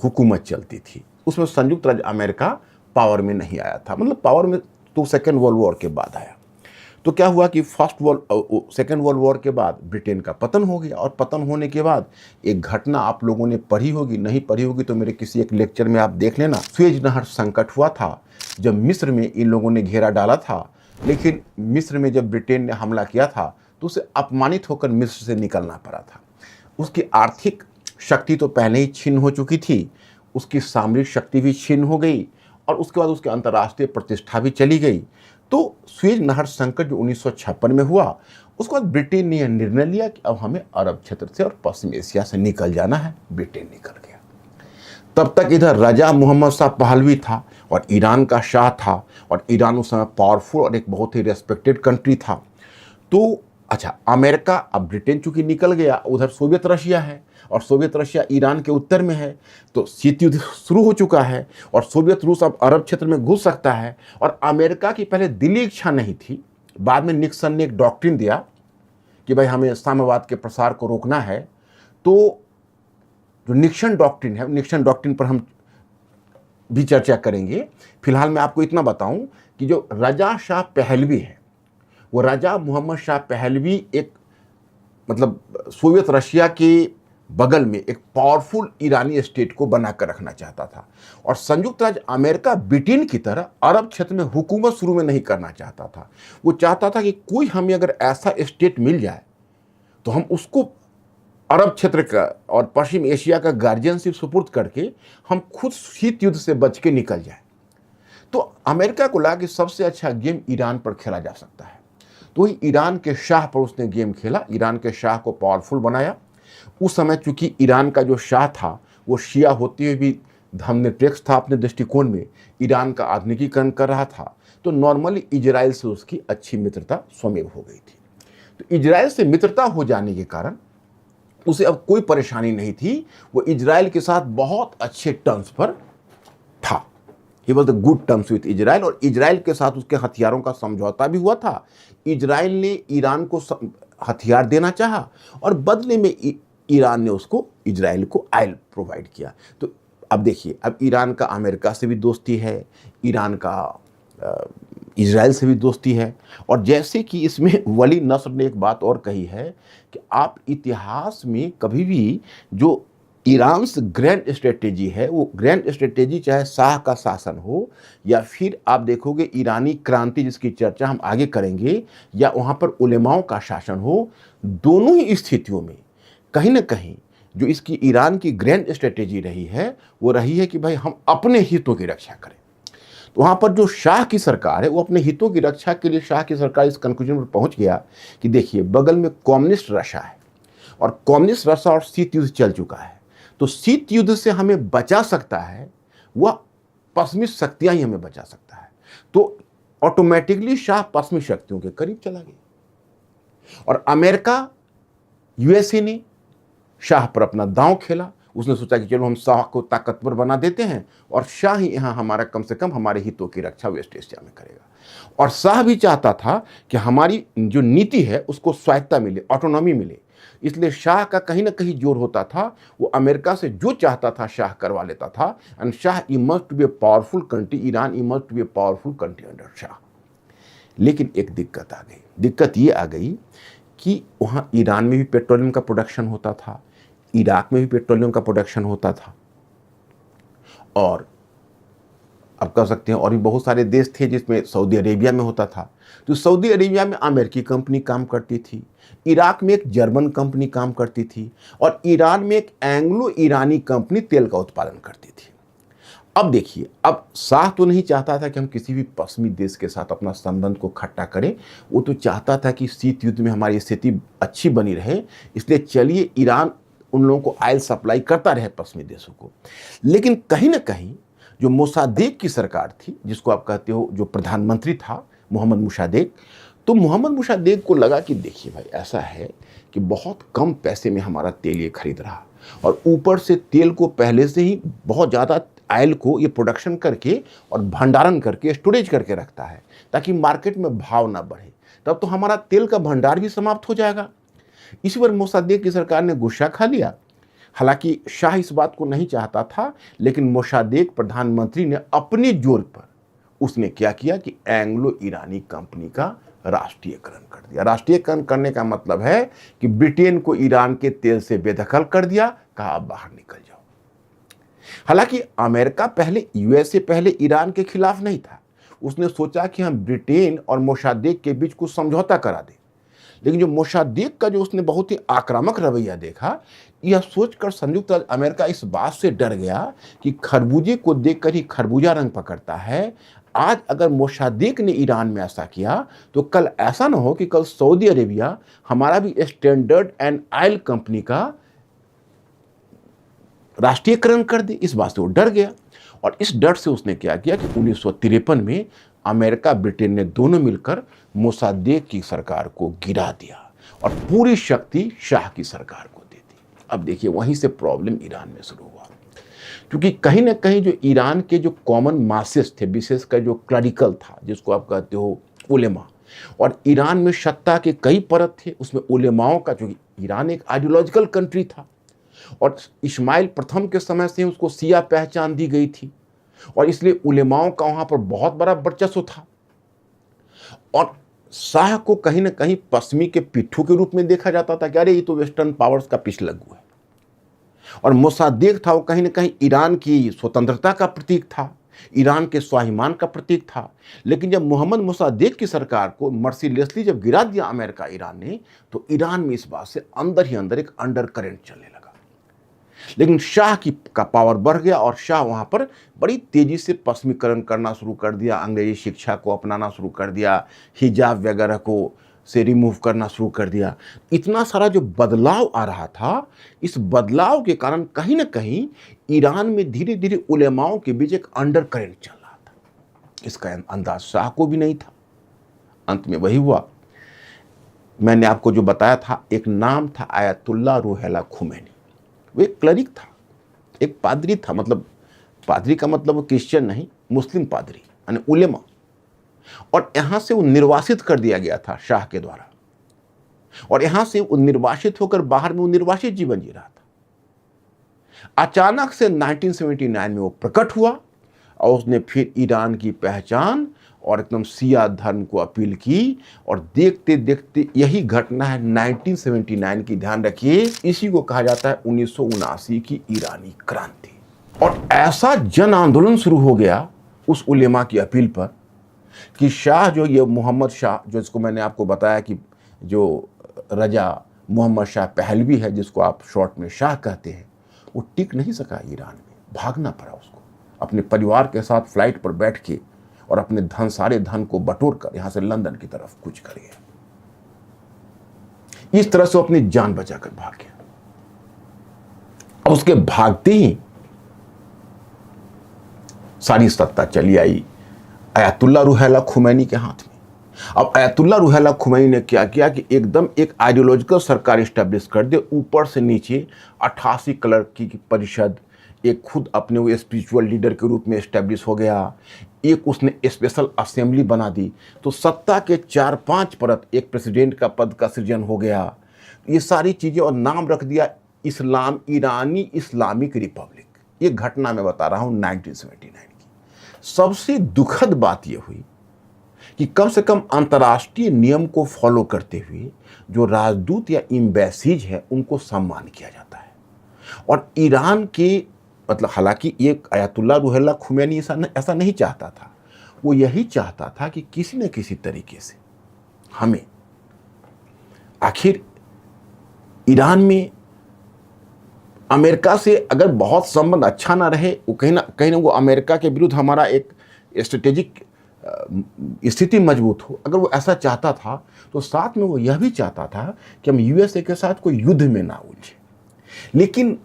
हुकूमत चलती थी। उसमें संयुक्त राज्य अमेरिका पावर में नहीं आया था, मतलब पावर में तो सेकेंड वर्ल्ड वॉर के बाद आया। तो क्या हुआ कि सेकेंड वर्ल्ड वॉर के बाद ब्रिटेन का पतन हो गया। और पतन होने के बाद एक घटना आप लोगों ने पढ़ी होगी, नहीं पढ़ी होगी तो मेरे किसी एक लेक्चर में आप देख लेना। सुएज नहर संकट हुआ था, जब मिस्र में इन लोगों ने घेरा डाला था, लेकिन मिस्र में जब ब्रिटेन ने हमला किया था तो उसे अपमानित होकर मिस्र से निकलना पड़ा था। उसकी आर्थिक शक्ति तो पहले ही छीन हो चुकी थी, उसकी सामरिक शक्ति भी छीन हो गई, और उसके बाद उसकी अंतर्राष्ट्रीय प्रतिष्ठा भी चली गई। तो सुएज नहर संकट जो 1956 में हुआ, उसके बाद ब्रिटेन ने यह निर्णय लिया कि अब हमें अरब क्षेत्र से और पश्चिम एशिया से निकल जाना है। ब्रिटेन निकल गया। तब तक इधर रजा मोहम्मद शाह पहलवी था और ईरान का शाह था, और ईरान उस समय पावरफुल और एक बहुत ही रेस्पेक्टेड कंट्री था। तो अच्छा, अमेरिका, अब ब्रिटेन चूंकि निकल गया, उधर सोवियत रशिया है, और सोवियत रशिया ईरान के उत्तर में है, तो शीत युद्ध शुरू हो चुका है, और सोवियत रूस अब अरब क्षेत्र में घुस सकता है। और अमेरिका की पहले दिली इच्छा नहीं थी, बाद में निक्सन ने एक डॉक्ट्रिन दिया कि भाई हमें साम्यवाद के प्रसार को रोकना है। तो जो निक्सन डॉक्ट्रिन है, निक्सन डॉक्ट्रिन पर हम भी चर्चा करेंगे। फिलहाल मैं आपको इतना बताऊं कि जो रजा शाह पहलवी है, वो राजा मोहम्मद शाह पहलवी एक मतलब सोवियत रशिया के बगल में एक पावरफुल ईरानी स्टेट को बनाकर रखना चाहता था, और संयुक्त राज्य अमेरिका ब्रिटेन की तरह अरब क्षेत्र में हुकूमत शुरू में नहीं करना चाहता था। वो चाहता था कि कोई हमें अगर ऐसा स्टेट मिल जाए तो हम उसको अरब क्षेत्र का और पश्चिम एशिया का गार्जियनशिप सुपुर्द करके हम खुद शीत युद्ध से बच के निकल जाए। तो अमेरिका को लगा कि सबसे अच्छा गेम ईरान पर खेला जा सकता है, तो वही ईरान के शाह पर उसने गेम खेला, ईरान के शाह को पावरफुल बनाया। उस समय चूंकि ईरान का जो शाह था वो शिया होते हुए भी धर्मनिरपेक्ष था अपने दृष्टिकोण में, ईरान का आधुनिकीकरण कर रहा था, तो नॉर्मली इजराइल से उसकी अच्छी मित्रता स्वमेव हो गई थी। तो इजराइल से मित्रता हो जाने के कारण उसे अब कोई परेशानी नहीं थी, वो इजराइल के साथ बहुत अच्छे टर्म्स पर था। He was the good terms with Israel, और इजराइल के साथ उसके हथियारों का समझौता भी हुआ था। इजराइल ने ईरान को हथियार देना चाहा, और बदले में ईरान ने उसको इजराइल को ऑयल प्रोवाइड किया। तो अब देखिए, अब ईरान का अमेरिका से भी दोस्ती है, ईरान का इजराइल से भी दोस्ती है। और जैसे कि इसमें वली नस्र ने एक बात और कही है कि आप इतिहास में कभी भी जो ईरान से ग्रैंड स्ट्रेटेजी है, वो ग्रैंड स्ट्रेटेजी चाहे शाह का शासन हो या फिर आप देखोगे ईरानी क्रांति जिसकी चर्चा हम आगे करेंगे, या वहाँ पर उलेमाओं का शासन हो, दोनों ही स्थितियों में कहीं ना कहीं जो इसकी ईरान की ग्रैंड स्ट्रेटेजी रही है वो रही है कि भाई हम अपने हितों की रक्षा करें। तो वहाँ पर जो शाह की सरकार है वो अपने हितों की रक्षा के लिए, शाह की सरकार इस कंक्लूजन पर पहुँच गया कि देखिए बगल में कम्युनिस्ट रशिया है, और कम्युनिस्ट रशिया और शीत युद्ध चल चुका है, तो शीत युद्ध से हमें बचा सकता है वह पश्चिमी शक्तियां ही हमें बचा सकता है। तो ऑटोमेटिकली शाह पश्चिमी शक्तियों के करीब चला गया, और अमेरिका, यूएसए ने शाह पर अपना दांव खेला, उसने सोचा कि चलो हम शाह को ताकतवर बना देते हैं और शाह ही यहाँ हमारा कम से कम हमारे हितों की रक्षा वेस्ट एशिया में करेगा। और शाह भी चाहता था कि हमारी जो नीति है उसको स्वायत्ता मिले, ऑटोनॉमी मिले। इसलिए शाह का कहीं ना कहीं जोर होता था, वो अमेरिका से जो चाहता था शाह करवा लेता था। And Shah emerge to be a powerful country, Iran emerge to be a powerful country under Shah. लेकिन एक दिक्कत आ गई। दिक्कत ये आ गई कि वहाँ ईरान में भी पेट्रोलियम का प्रोडक्शन होता था, इराक में भी पेट्रोलियम का प्रोडक्शन होता था, और आप कह सकते हैं और भी बहुत सारे देश थे जिसमें सऊदी अरेबिया में होता था। तो सऊदी अरेबिया में अमेरिकी कंपनी काम करती थी, इराक में एक जर्मन कंपनी काम करती थी, और ईरान में एक एंग्लो ईरानी कंपनी तेल का उत्पादन करती थी। अब देखिए, अब शाह तो नहीं चाहता था कि हम किसी भी पश्चिमी देश के साथ अपना संबंध को खट्टा करें, वो तो चाहता था कि शीत युद्ध में हमारी स्थिति अच्छी बनी रहे। इसलिए चलिए ईरान उन लोगों को ऑयल सप्लाई करता रहे पश्चिमी देशों को। लेकिन कहीं ना कहीं जो मोसादेक की सरकार थी, जिसको आप कहते हो जो प्रधानमंत्री था मोहम्मद मुसादेक, तो मोहम्मद मुसादेक को लगा कि देखिए भाई, ऐसा है कि बहुत कम पैसे में हमारा तेल ये खरीद रहा, और ऊपर से तेल को पहले से ही बहुत ज़्यादा ऑयल को ये प्रोडक्शन करके और भंडारण करके स्टोरेज करके रखता है ताकि मार्केट में भाव ना बढ़े। तब तो हमारा तेल का भंडार भी समाप्त हो जाएगा। इसी पर मोसादेक की सरकार ने गुस्सा खा लिया। हालांकि शाह इस बात को नहीं चाहता था, लेकिन मोसादेक प्रधानमंत्री ने अपने जोर पर उसने क्या किया कि एंग्लो ईरानी कंपनी का राष्ट्रीयकरण कर दिया। राष्ट्रीयकरण करने का मतलब है कि ब्रिटेन को ईरान के तेल से बेदखल कर दिया, कहा आप बाहर निकल जाओ। हालांकि अमेरिका पहले यूएसए पहले ईरान के खिलाफ नहीं था। उसने सोचा कि हम ब्रिटेन और मोसादेक के बीच कुछ समझौता करा दें। लेकिन जो मोसादेक का जो उसने बहुत ही आक्रामक रवैया देखा, यह सोचकर संयुक्त राज्य अमेरिका इस बात से डर गया कि खरबूजे को देखकर ही खरबूजा रंग पकड़ता है। आज अगर मोसादेक ने ईरान में ऐसा किया तो कल ऐसा ना हो कि कल सऊदी अरेबिया हमारा भी स्टैंडर्ड एंड ऑयल कंपनी का राष्ट्रीयकरण कर दे। इस बात से वो डर गया, और इस डर से उसने क्या किया कि 1953 में अमेरिका ब्रिटेन ने दोनों मिलकर मोसादेक की सरकार को गिरा दिया और पूरी शक्ति शाह की सरकार को दे दी। अब देखिए, वहीं से प्रॉब्लम ईरान में शुरू हुआ, क्योंकि कहीं ना कहीं जो ईरान के जो कॉमन मासेस थे, विशेषकर जो क्लरिकल था, जिसको आप कहते हो उलेमा, और ईरान में सत्ता के कई परत थे, उसमें उलेमाओं का, जो ईरान एक आइडियोलॉजिकल कंट्री था और इस्माइल प्रथम के समय से उसको शिया पहचान दी गई थी, और इसलिए उलेमाओं का वहां पर बहुत बड़ा वर्चस्व था। और शाह को कहीं ना कहीं पश्चिमी के पिट्ठू के रूप में देखा जाता था कि अरे ये तो वेस्टर्न पावर्स का पिछलग्गू है। और मोसादेक था, वो कहीं ना कहीं ईरान की स्वतंत्रता का प्रतीक था, ईरान के स्वाभिमान का प्रतीक था। लेकिन जब मोहम्मद मोसादेक की सरकार को मर्सीलेसली जब गिरा दिया अमेरिका ईरान ने, तो ईरान में इस बात से अंदर ही अंदर एक अंडर करेंट चलने लगा। लेकिन शाह का पावर बढ़ गया और शाह वहां पर बड़ी तेजी से पश्चिमीकरण करना शुरू कर दिया, अंग्रेजी शिक्षा को अपनाना शुरू कर दिया, हिजाब वगैरह को से रिमूव करना शुरू कर दिया। इतना सारा जो बदलाव आ रहा था, इस बदलाव के कारण कहीं ना कहीं ईरान में धीरे धीरे उलेमाओं के बीच एक अंडर करेंट चल रहा था। इसका अंदाज शाह को भी नहीं था। अंत में वही हुआ, मैंने आपको जो बताया था, एक नाम था आयतुल्लाह रूहुल्लाह खुमैनी। वो एक क्लरिक था, एक पादरी था, मतलब पादरी का मतलब वो क्रिश्चियन नहीं, मुस्लिम पादरी यानी उलेमा। और यहां से वो निर्वासित कर दिया गया था शाह के द्वारा, और यहां से वो निर्वासित होकर बाहर में वो निर्वासित जीवन जी रहा था। अचानक से 1979 में वो प्रकट हुआ और उसने फिर ईरान की पहचान और एकदम शिया धर्म को अपील की, और देखते देखते यही घटना है 1979 की, ध्यान रखिए, इसी को कहा जाता है 1979 की ईरानी क्रांति। और ऐसा जन आंदोलन शुरू हो गया उस उलेमा की अपील पर कि शाह जो ये मोहम्मद शाह, जो इसको मैंने आपको बताया कि जो रजा मोहम्मद शाह पहलवी है, जिसको आप शॉर्ट में शाह कहते हैं, वो टिक नहीं सका ईरान में, भागना पड़ा उसको। अपने परिवार के साथ फ्लाइट पर बैठ के और अपने सारे धन को बटोर कर यहां से लंदन की तरफ कूच कर गया। इस तरह से अपनी जान बचाकर भाग गया। और उसके भागते ही सारी सत्ता चली आई आयतुल्लाह रूहुल्लाह खुमैनी के हाथ में। अब अयतुल्ला रूहुल्लाह खुमैनी ने क्या किया कि एकदम एक आइडियोलॉजिकल सरकार इस्टेब्लिश कर दे, ऊपर से नीचे 88 कलर की परिषद, एक खुद अपने वो स्पिरिचुअल लीडर के रूप में इस्टेब्लिश हो गया, एक उसने स्पेशल असेंबली बना दी, तो सत्ता के 4-5 परत, एक प्रेसिडेंट का पद का सृजन हो गया, ये सारी चीज़ें, और नाम रख दिया इस्लाम, ईरानी इस्लामिक रिपब्लिक। ये घटना मैं बता रहा हूँ 1979 की। सबसे दुखद बात यह हुई कि कम से कम अंतर्राष्ट्रीय नियम को फॉलो करते हुए जो राजदूत या एम्बेसीज है उनको सम्मान किया जाता है। और ईरान के मतलब, हालांकि ये अयतुल्ला रूहुल्लाह खुमैनी ऐसा नहीं चाहता था, वो यही चाहता था कि किसी न किसी तरीके से हमें, आखिर ईरान में अमेरिका से अगर बहुत संबंध अच्छा ना रहे, वो कहीं ना वो अमेरिका के विरुद्ध हमारा एक स्ट्रेटेजिक स्थिति मजबूत हो, अगर वो ऐसा चाहता था तो साथ में वो यह भी चाहता था कि हम यूएसए के साथ कोई युद्ध में ना उलझे। लेकिन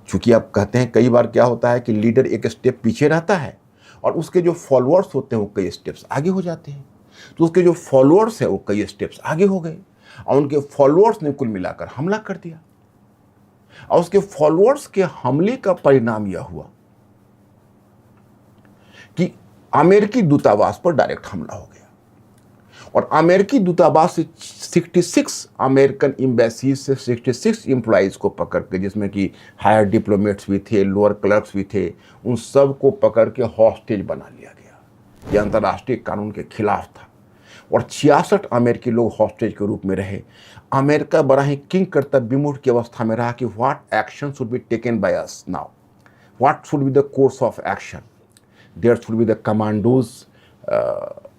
चूंकि आप कहते हैं कई बार क्या होता है कि लीडर एक स्टेप पीछे रहता है और उसके जो फॉलोअर्स होते हैं वो कई स्टेप्स आगे हो जाते हैं, तो उसके जो फॉलोअर्स हैं वो कई स्टेप्स आगे हो गए और उनके फॉलोअर्स ने कुल मिलाकर हमला कर दिया। और उसके फॉलोअर्स के हमले का परिणाम यह हुआ कि अमेरिकी दूतावास पर डायरेक्ट हमला हो गया और अमेरिकी दूतावास से 66 अमेरिकन एम्बेसी से 66 एम्प्लॉइज को पकड़ के, जिसमें कि हायर डिप्लोमेट्स भी थे, लोअर क्लर्क्स भी थे, उन सब को पकड़ के हॉस्टेज बना लिया गया। यह अंतर्राष्ट्रीय कानून के खिलाफ था और 66 अमेरिकी लोग हॉस्टेज के रूप में रहे। अमेरिका बड़ा ही किंग कर्तव्य विमूढ़ की अवस्था में रहा कि what action should be taken by us now, what should be the course of action, there should be the commandos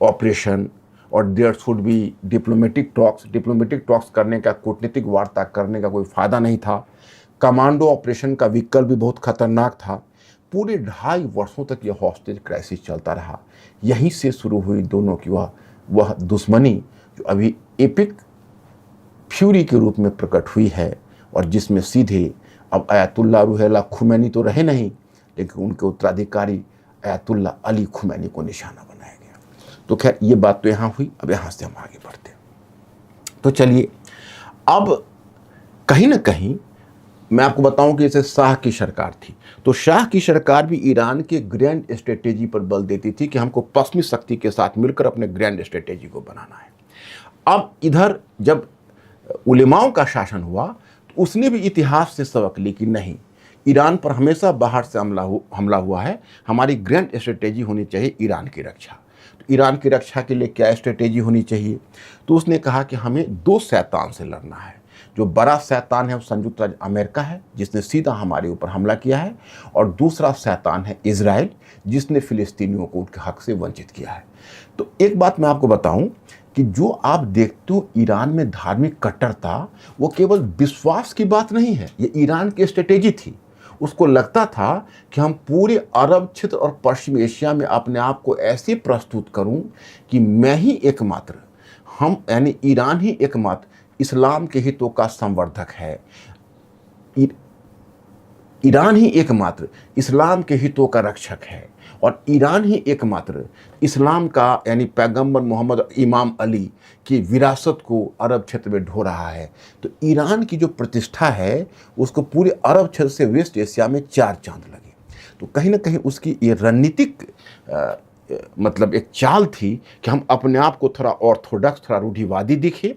operation और there should be diplomatic talks करने का, कूटनीतिक वार्ता करने का कोई फ़ायदा नहीं था। कमांडो ऑपरेशन का विकल्प भी बहुत खतरनाक था। पूरे 2.5 वर्षों तक यह हॉस्टेज क्राइसिस चलता रहा। यहीं से शुरू हुई दोनों की वह दुश्मनी जो अभी एपिक फ्यूरी के रूप में प्रकट हुई है और जिसमें सीधे अब अयतुल्ला रूहुल्लाह खुमैनी तो रहे नहीं, लेकिन उनके उत्तराधिकारी अयतुल्ला अली खुमैनी को निशाना बनाया गया। तो खैर ये बात तो यहाँ हुई, अब यहाँ से हम आगे बढ़ते हैं। तो चलिए, अब कहीं ना कहीं मैं आपको बताऊं कि जैसे शाह की सरकार थी, तो शाह की सरकार भी ईरान के ग्रैंड स्ट्रेटेजी पर बल देती थी कि हमको पश्चिमी शक्ति के साथ मिलकर अपने ग्रैंड स्ट्रेटेजी को बनाना है। अब इधर जब उलेमाओं का शासन हुआ तो उसने भी इतिहास से सबक ली कि नहीं, ईरान पर हमेशा बाहर से हमला हुआ है, हमारी ग्रैंड स्ट्रेटेजी होनी चाहिए ईरान की रक्षा। तो ईरान की रक्षा के लिए क्या स्ट्रेटेजी होनी चाहिए? तो उसने कहा कि हमें 2 शैतान से लड़ना है। जो बड़ा शैतान है वो संयुक्त राज्य अमेरिका है, जिसने सीधा हमारे ऊपर हमला किया है, और दूसरा शैतान है इजराइल, जिसने फिलिस्तीनियों को उनके हक से वंचित किया है। तो एक बात मैं आपको बताऊं कि जो आप देखते हो ईरान में धार्मिक कट्टरता, वो केवल विश्वास की बात नहीं है, ये ईरान की स्ट्रेटेजी थी। उसको लगता था कि हम पूरे अरब क्षेत्र और पश्चिम एशिया में अपने आप को ऐसे प्रस्तुत करूं कि मैं ही एकमात्र, हम यानी ईरान ही एकमात्र इस्लाम के हितों का संवर्धक है, ईरान ही एकमात्र इस्लाम के हितों का रक्षक है, और ईरान ही एकमात्र इस्लाम का यानी पैगंबर मोहम्मद इमाम अली की विरासत को अरब क्षेत्र में ढो रहा है। तो ईरान की जो प्रतिष्ठा है उसको पूरे अरब क्षेत्र से वेस्ट एशिया में 4 चांद लगे। तो कहीं ना कहीं उसकी ये रणनीतिक मतलब एक चाल थी कि हम अपने आप को थोड़ा ऑर्थोडॉक्स, थोड़ा रूढ़िवादी दिखे,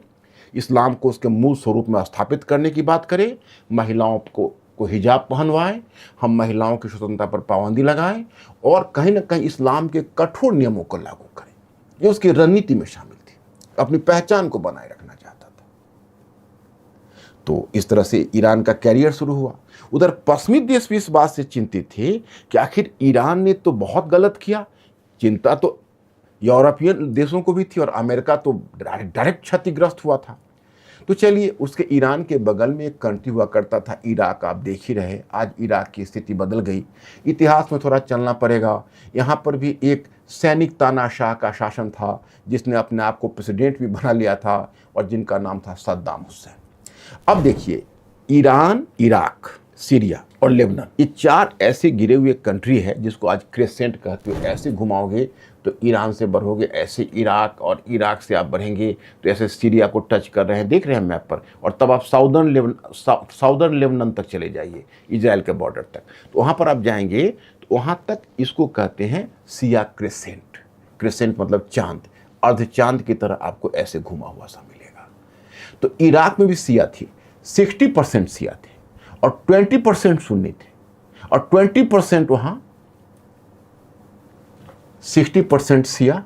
इस्लाम को उसके मूल स्वरूप में स्थापित करने की बात करें, महिलाओं को हिजाब पहनवाएं, हम महिलाओं की स्वतंत्रता पर पाबंदी लगाएं और कहीं ना कहीं इस्लाम के कठोर नियमों को लागू करें। ये उसकी रणनीति में शामिल थी, अपनी पहचान को बनाए रखना चाहता था। तो इस तरह से ईरान का कैरियर शुरू हुआ। उधर पश्चिमी देश भी इस बात से चिंतित थे कि आखिर ईरान ने तो बहुत गलत किया। चिंता तो यूरोपियन देशों को भी थी और अमेरिका तो डायरेक्ट क्षतिग्रस्त हुआ था। तो चलिए, उसके ईरान के बगल में एक कंट्री हुआ करता था इराक, आप देख ही रहे, आज इराक की स्थिति बदल गई। इतिहास में थोड़ा चलना पड़ेगा। यहाँ पर भी एक सैनिक तानाशाह का शासन था, जिसने अपने आप को प्रेसिडेंट भी बना लिया था और जिनका नाम था सद्दाम हुसैन। अब देखिए, ईरान, इराक सीरिया और लेबनान, ये 4 ऐसे गिरे हुए कंट्री है जिसको आज क्रेसेंट कहते हो। ऐसे घुमाओगे तो ईरान से बढ़ोगे, ऐसे इराक, और इराक से आप बढ़ेंगे तो ऐसे सीरिया को टच कर रहे हैं, देख रहे हैं मैप पर। और तब आप साउदर्न लेबनान तक चले जाइए, इजराइल के बॉर्डर तक, तो वहाँ पर आप जाएंगे तो वहाँ तक इसको कहते हैं सिया क्रेसेंट। क्रेसेंट मतलब चांद, अर्ध चांद की तरह आपको ऐसे घुमा हुआ सा मिलेगा। तो इराक में भी सिया थी, 60% सिया थे और 20% सुन्नी थे, और 20% वहां 60% सिया,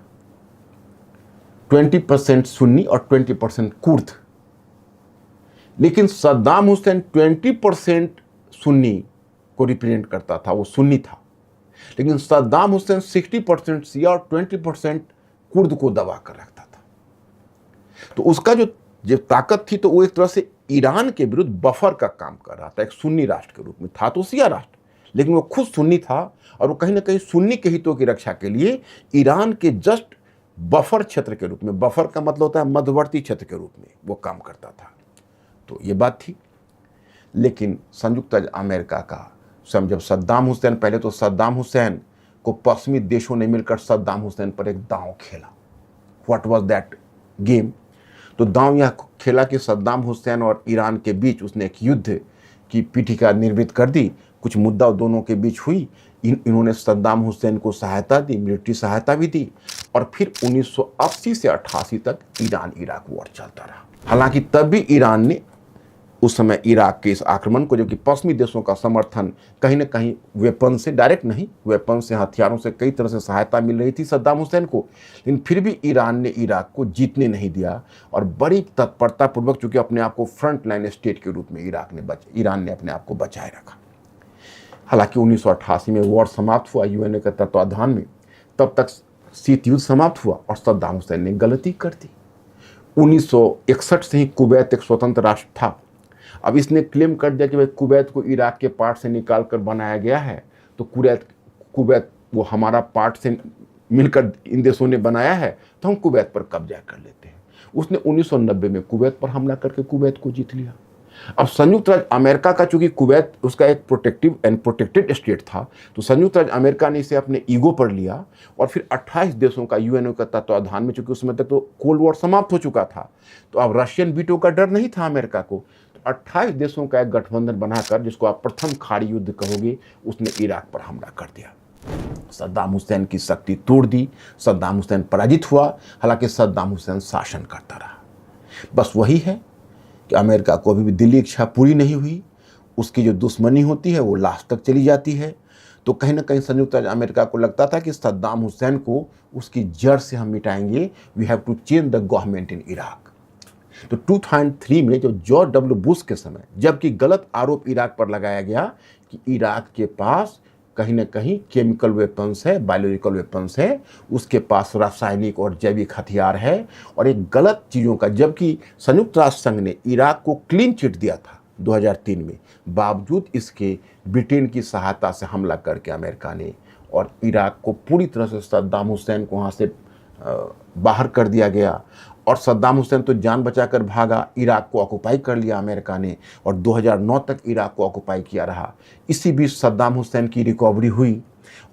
20% सुन्नी और 20% कुर्द। लेकिन सद्दाम हुसैन 20% सुन्नी को रिप्रेजेंट करता था, वो सुन्नी था। लेकिन सद्दाम हुसैन 60% सिया और 20% कुर्द को दबा कर रखता था। तो उसका जो ताकत थी, तो वो एक तरह से ईरान के विरुद्ध बफर का काम कर रहा था, एक सुन्नी राष्ट्र के रूप में। था तो सिया राष्ट्र, लेकिन वो खुद सुन्नी था, और वो कहीं ना कहीं सुन्नी के हितों की रक्षा के लिए ईरान के जस्ट बफर क्षेत्र के रूप में, बफर का मतलब होता है मध्यवर्ती क्षेत्र के रूप में, वो काम करता था। तो ये बात थी। लेकिन संयुक्त राज्य अमेरिका का जब सद्दाम हुसैन, पहले तो सद्दाम हुसैन को पश्चिमी देशों ने मिलकर सद्दाम हुसैन पर एक दांव खेला। What was that game? तो दांव यह खेला कि सद्दाम हुसैन और ईरान के बीच उसने एक युद्ध की पीठिका निर्मित कर दी। कुछ मुद्दा दोनों के बीच हुई। इन्होंने सद्दाम हुसैन को सहायता दी, मिलिट्री सहायता भी दी, और फिर 1980 से 88 तक ईरान इराक वॉर चलता रहा। हालांकि तब भी ईरान ने उस समय इराक के इस आक्रमण को, जबकि पश्चिमी देशों का समर्थन कहीं ना कहीं वेपन से, डायरेक्ट नहीं, वेपन से, हथियारों से, कई तरह से सहायता मिल रही थी सद्दाम हुसैन को, लेकिन फिर भी ईरान ने इराक को जीतने नहीं दिया। और बड़ी तत्परता पूर्वक, चूंकि अपने आप को फ्रंट लाइन स्टेट के रूप में ईरान ने अपने आप को बचाए रखा। हालांकि 1988 में वॉर समाप्त हुआ यूएनओ के तत्वाधान में, तब तक शीत युद्ध समाप्त हुआ और सद्दाम हुसैन ने गलती कर दी। 1961 से ही कुवैत एक स्वतंत्र राष्ट्र था। अब इसने क्लेम कर दिया कि भाई कुवैत को इराक के पार्ट से निकाल कर बनाया गया है, तो कुवैत वो हमारा पार्ट से मिलकर इन देशों ने बनाया है, तो हम कुवैत पर कब्जा कर लेते हैं। उसने 1990 में कुवैत पर हमला करके कुवैत को जीत लिया। अब संयुक्त राज्य अमेरिका का, चूंकि कुवैत उसका एक प्रोटेक्टिव एंड प्रोटेक्टेड स्टेट था, तो संयुक्त राज्य अमेरिका ने इसे अपने ईगो पर लिया, और फिर 28 देशों का यूएनओ का तत्वाधान में, चूंकि उस समय तक तो कोल्ड वॉर समाप्त हो चुका था, तो अब रशियन वीटो का डर नहीं था अमेरिका को। 28 देशों का एक गठबंधन बनाकर, जिसको आप प्रथम खाड़ी युद्ध कहोगे, उसने इराक पर हमला कर दिया। सद्दाम हुसैन की शक्ति तोड़ दी, सद्दाम हुसैन पराजित हुआ। हालांकि सद्दाम हुसैन शासन करता रहा। बस वही है कि अमेरिका को अभी भी दिल्ली इच्छा पूरी नहीं हुई। उसकी जो दुश्मनी होती है वो लास्ट तक चली जाती है। तो कहीं ना कहीं संयुक्त राज्य अमेरिका को लगता था कि सद्दाम हुसैन को उसकी जड़ से हम मिटाएंगे, we have to change the government in Iraq. तो 2003 में जो जॉर्ज डब्ल्यू बुश के समय, जबकि गलत आरोप इराक पर लगाया गया कि इराक के पास कहीं ना कहीं केमिकल वेपन्स है, बायोलॉजिकल वेपन्स है, उसके पास रासायनिक और जैविक हथियार है, और एक गलत चीज़ों का, जबकि संयुक्त राष्ट्र संघ ने इराक को क्लीन चिट दिया था 2003 में, बावजूद इसके ब्रिटेन की सहायता से हमला करके अमेरिका ने, और इराक को पूरी तरह से सद्दाम हुसैन को वहाँ से बाहर कर दिया गया। और सद्दाम हुसैन तो जान बचाकर भागा, इराक को ऑक्युपाई कर लिया अमेरिका ने, और 2009 तक इराक को ऑक्युपाई किया रहा। इसी बीच सद्दाम हुसैन की रिकवरी हुई,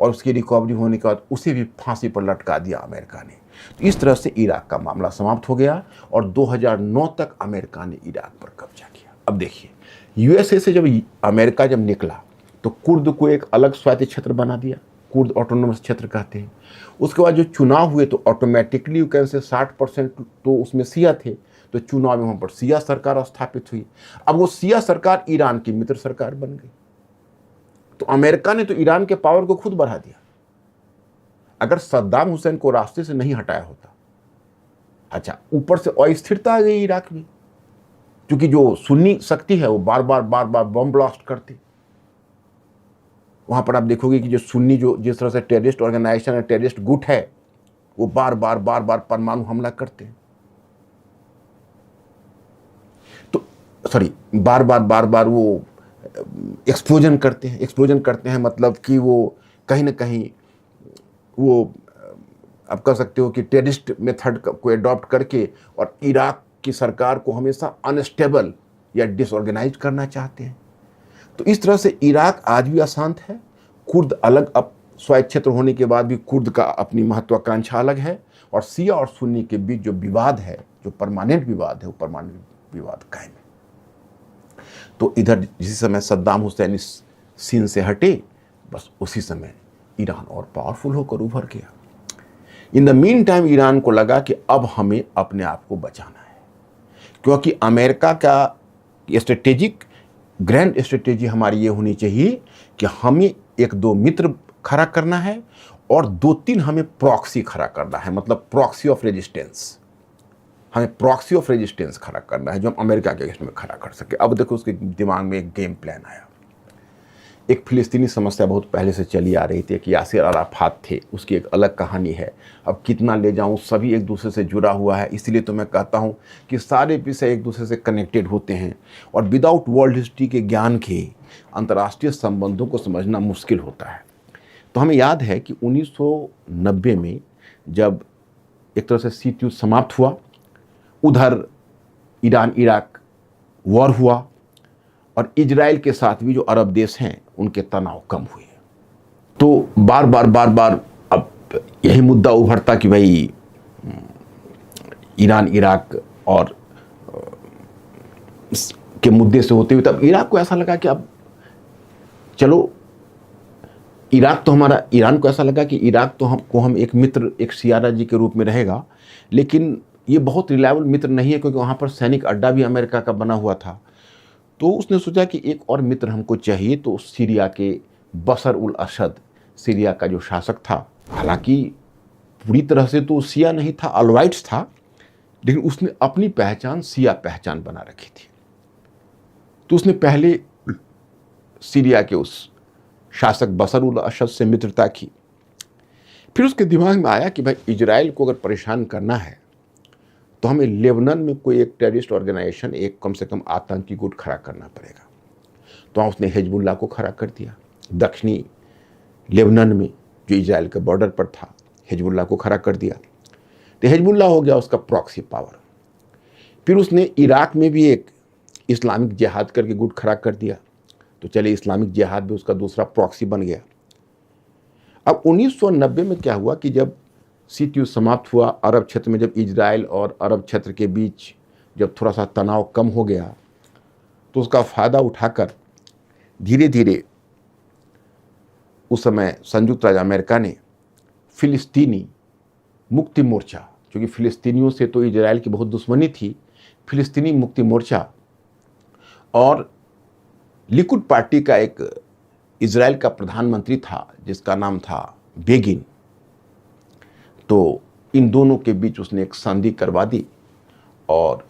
और उसकी रिकवरी होने के बाद उसे भी फांसी पर लटका दिया अमेरिका ने। तो इस तरह से इराक का मामला समाप्त हो गया, और 2009 तक अमेरिका ने इराक पर कब्जा किया। अब देखिए, यूएसए से जब अमेरिका निकला, तो कुर्द को एक अलग स्वायत्त क्षेत्र बना दिया, कुर्द ऑटोनोमस क्षेत्र कहते हैं। उसके बाद जो चुनाव हुए, तो ऑटोमेटिकली यू कैन से 60% तो उसमें सिया थे, तो चुनाव में वहाँ पर सिया सरकार स्थापित हुई। अब वो सिया सरकार ईरान की मित्र सरकार बन गई। तो अमेरिका ने तो ईरान के पावर को खुद बढ़ा दिया। अगर सद्दाम हुसैन को रास्ते से नहीं हटाया होता, अच्छा, ऊपर से अस्थिरता आ गई इराक में, क्योंकि जो सुन्नी शक्ति है वो बार बार बम ब्लास्ट करती। वहाँ पर आप देखोगे कि जो सुन्नी, जो जिस तरह से टेररिस्ट ऑर्गेनाइजेशन है, टेररिस्ट गुट है, वो बार बार परमाणु हमला करते हैं। तो सॉरी, बार बार वो एक्सप्लोजन करते हैं, मतलब कि वो कहीं ना कहीं वो आप कह सकते हो कि टेररिस्ट मेथड को एडॉप्ट करके, और इराक की सरकार को हमेशा अनस्टेबल या डिसऑर्गेनाइज करना चाहते हैं। तो इस तरह से इराक आज भी अशांत है। कुर्द अलग, अब स्वायत्त क्षेत्र होने के बाद भी कुर्द का अपनी महत्वाकांक्षा अलग है, और शिया और सुन्नी के बीच जो विवाद है, जो परमानेंट विवाद है, वो परमानेंट विवाद कायम है। तो इधर जिस समय सद्दाम हुसैन इस सीन से हटे, बस उसी समय ईरान और पावरफुल होकर उभर गया। In the mean time Iran को लगा कि अब हमें अपने आप को बचाना है, क्योंकि अमेरिका का स्ट्रेटेजिक ग्रैंड स्ट्रेटेजी हमारी ये होनी चाहिए कि हमें एक दो मित्र खड़ा करना है और दो तीन हमें प्रॉक्सी खड़ा करना है, मतलब प्रॉक्सी ऑफ रेजिस्टेंस। हमें प्रॉक्सी ऑफ रेजिस्टेंस खड़ा करना है जो हम अमेरिका के अगेंस्ट में खड़ा कर सके। अब देखो उसके दिमाग में एक गेम प्लान आया। एक फिलिस्तीनी समस्या बहुत पहले से चली आ रही थी कि यासिर अराफात थे, उसकी एक अलग कहानी है। अब कितना ले जाऊं, सभी एक दूसरे से जुड़ा हुआ है। इसलिए तो मैं कहता हूं कि सारे विषय एक दूसरे से कनेक्टेड होते हैं, और विदाउट वर्ल्ड हिस्ट्री के ज्ञान के अंतर्राष्ट्रीय संबंधों को समझना मुश्किल होता है। तो हमें याद है कि 1990 में जब एक तरह से शीत युद्ध समाप्त हुआ, उधर ईरान इराक वॉर हुआ, और इजराइल के साथ भी जो अरब देश हैं उनके तनाव कम हुए। तो बार बार अब यही मुद्दा उभरता कि भाई ईरान इराक और के मुद्दे से होते हुए तब इराक को ऐसा लगा कि अब चलो इराक तो हमारा, ईरान को ऐसा लगा कि इराक तो हम एक मित्र, एक सियारा जी के रूप में रहेगा, लेकिन ये बहुत रिलायबल मित्र नहीं है, क्योंकि वहाँ पर सैनिक अड्डा भी अमेरिका का बना हुआ था। तो उसने सोचा कि एक और मित्र हमको चाहिए। तो सीरिया के बशर उल असद, सीरिया का जो शासक था, हालांकि पूरी तरह से तो शिया नहीं था, अलवाइट्स था, लेकिन उसने अपनी पहचान शिया पहचान बना रखी थी। तो उसने पहले सीरिया के उस शासक बशर उल असद से मित्रता की। फिर उसके दिमाग में आया कि भाई इजराइल को अगर परेशान करना है तो हमें लेबनान में कोई एक टेररिस्ट ऑर्गेनाइजेशन, एक कम से कम आतंकी गुट खड़ा करना पड़ेगा। तो वहाँ उसने हिजबुल्लाह को खड़ा कर दिया। दक्षिणी लेबनान में जो इजराइल के बॉर्डर पर था, हिजबुल्लाह को खड़ा कर दिया। तो हिजबुल्लाह हो गया उसका प्रॉक्सी पावर। फिर उसने इराक में भी एक इस्लामिक जिहाद करके गुट खड़ा कर दिया। तो चले इस्लामिक जिहाद भी उसका दूसरा प्रॉक्सी बन गया। अब 1990 में क्या हुआ कि जब शीत युद्ध समाप्त हुआ, अरब क्षेत्र में जब इजराइल और अरब क्षेत्र के बीच जब थोड़ा सा तनाव कम हो गया, तो उसका फ़ायदा उठाकर धीरे धीरे उस समय संयुक्त राज्य अमेरिका ने फिलिस्तीनी मुक्ति मोर्चा, क्योंकि फिलिस्तीनियों से तो इजराइल की बहुत दुश्मनी थी, फिलिस्तीनी मुक्ति मोर्चा और लिकुड पार्टी का एक इजराइल का प्रधानमंत्री था जिसका नाम था बेगिन। तो इन दोनों के बीच उसने एक संधि करवा दी, और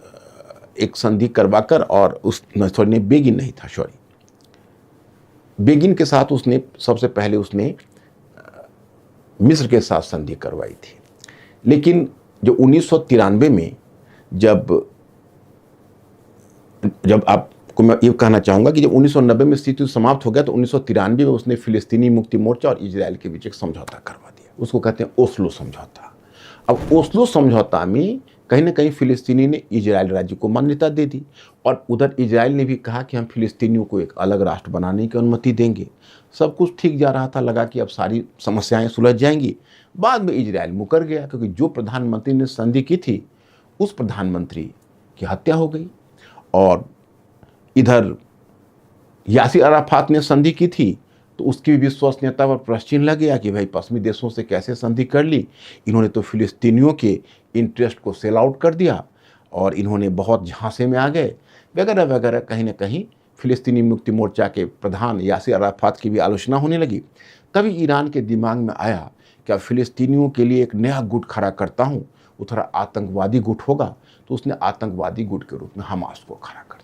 एक संधि करवाकर, और सॉरी बेगिन नहीं था, सॉरी बेगिन के साथ उसने सबसे पहले उसने मिस्र के साथ संधि करवाई थी। लेकिन जो 1993 में जब आपको मैं ये कहना चाहूँगा कि जब 1990 में स्थिति समाप्त हो गया, तो 1993 में उसने फिलिस्तीनी मुक्ति मोर्चा और इजराइल के बीच एक समझौता करवा दिया। उसको कहते हैं ओस्लो समझौता। अब ओस्लो समझौता में कहीं ना कहीं फिलिस्तीनी ने इजराइल राज्य को मान्यता दे दी, और उधर इजराइल ने भी कहा कि हम फिलिस्तीनियों को एक अलग राष्ट्र बनाने की अनुमति देंगे। सब कुछ ठीक जा रहा था, लगा कि अब सारी समस्याएं सुलझ जाएंगी। बाद में इजराइल मुकर गया, क्योंकि जो प्रधानमंत्री ने संधि की थी उस प्रधानमंत्री की हत्या हो गई, और इधर यासिर अराफात ने संधि की थी तो उसकी विश्वसनीयता पर प्रश्न चिन्ह लग गया कि भाई पश्चिमी देशों से कैसे संधि कर ली, इन्होंने तो फिलिस्तीनियों के इंटरेस्ट को सेल आउट कर दिया, और इन्होंने बहुत झांसे में आ गए वगैरह वगैरह। कहीं ना कहीं फिलिस्तीनी मुक्ति मोर्चा के प्रधान यासिर अराफात की भी आलोचना होने लगी। तभी ईरान के दिमाग में आया कि अब फिलिस्तीनियों के लिए एक नया गुट खड़ा करता हूँ, वो थोड़ा आतंकवादी गुट होगा। तो उसने आतंकवादी गुट के रूप में हमास को खड़ा कर दिया।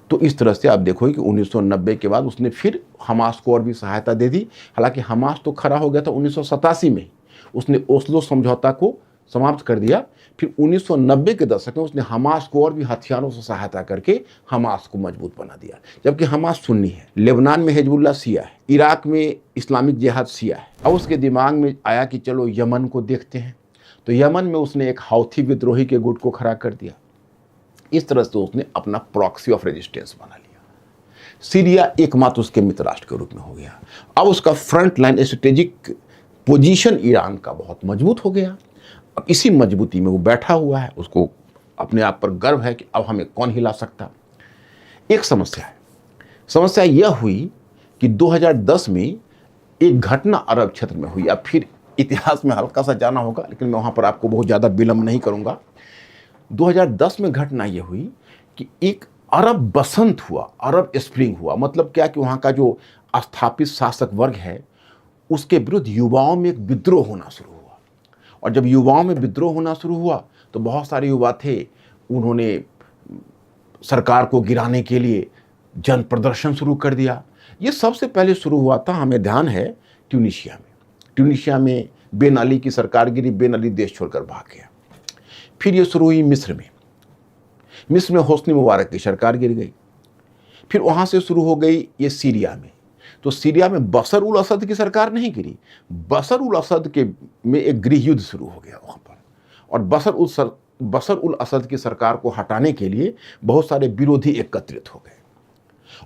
तो इस तरह से आप देखो कि 1990 के बाद उसने फिर हमास को और भी सहायता दे दी। हालांकि हमास तो खड़ा हो गया था 1987 में, उसने ओस्लो समझौता को समाप्त कर दिया। फिर 1990 के दशक में उसने हमास को और भी हथियारों से सहायता करके हमास को मजबूत बना दिया। जबकि हमास सुन्नी है, लेबनान में हिजबुल्लाह शिया है, इराक में इस्लामिक जिहाद शिया है। अब उसके दिमाग में आया कि चलो यमन को देखते हैं। तो यमन में उसने एक हौथी विद्रोही के गुट को खड़ा कर दिया। इस तरह से उसने अपना प्रॉक्सी ऑफ रेजिस्टेंस बना लिया। सीरिया एकमात्र उसके मित्र राष्ट्र के रूप में हो गया। अब उसका front line strategic position Iran का बहुत मजबूत हो गया। अब इसी मजबूती में वो बैठा हुआ है, उसको अपने आप पर गर्व है कि अब हमें कौन हिला सकता। एक समस्या है, समस्या यह हुई कि 2010 में एक घटना अरब क्षेत्र में हुई। अब फिर इतिहास में हल्का सा जाना होगा, लेकिन मैं वहाँ पर आपको बहुत ज़्यादा विलंब नहीं करूँगा। 2010 में घटना यह हुई कि एक अरब बसंत हुआ, अरब स्प्रिंग हुआ। मतलब क्या कि वहाँ का जो स्थापित शासक वर्ग है उसके विरुद्ध युवाओं में एक विद्रोह होना शुरू हुआ। और जब युवाओं में विद्रोह होना शुरू हुआ तो बहुत सारे युवा थे, उन्होंने सरकार को गिराने के लिए जन प्रदर्शन शुरू कर दिया। ये सबसे पहले शुरू हुआ था, हमें ध्यान है, ट्यूनीशिया में। ट्यूनीशिया में बेन अली की सरकार गिरी, बेन अली देश छोड़कर भाग गया। फिर ये शुरू हुई मिस्र में। मिस्र में होस्नी मुबारक की सरकार गिर गई। फिर वहाँ से शुरू हो गई ये सीरिया में। तो सीरिया में बशर उल असद की सरकार नहीं गिरी, बशर उल असद के में एक गृह युद्ध शुरू हो गया वहाँ पर। और बशर उल असद की सरकार को हटाने के लिए बहुत सारे विरोधी एकत्रित हो गए।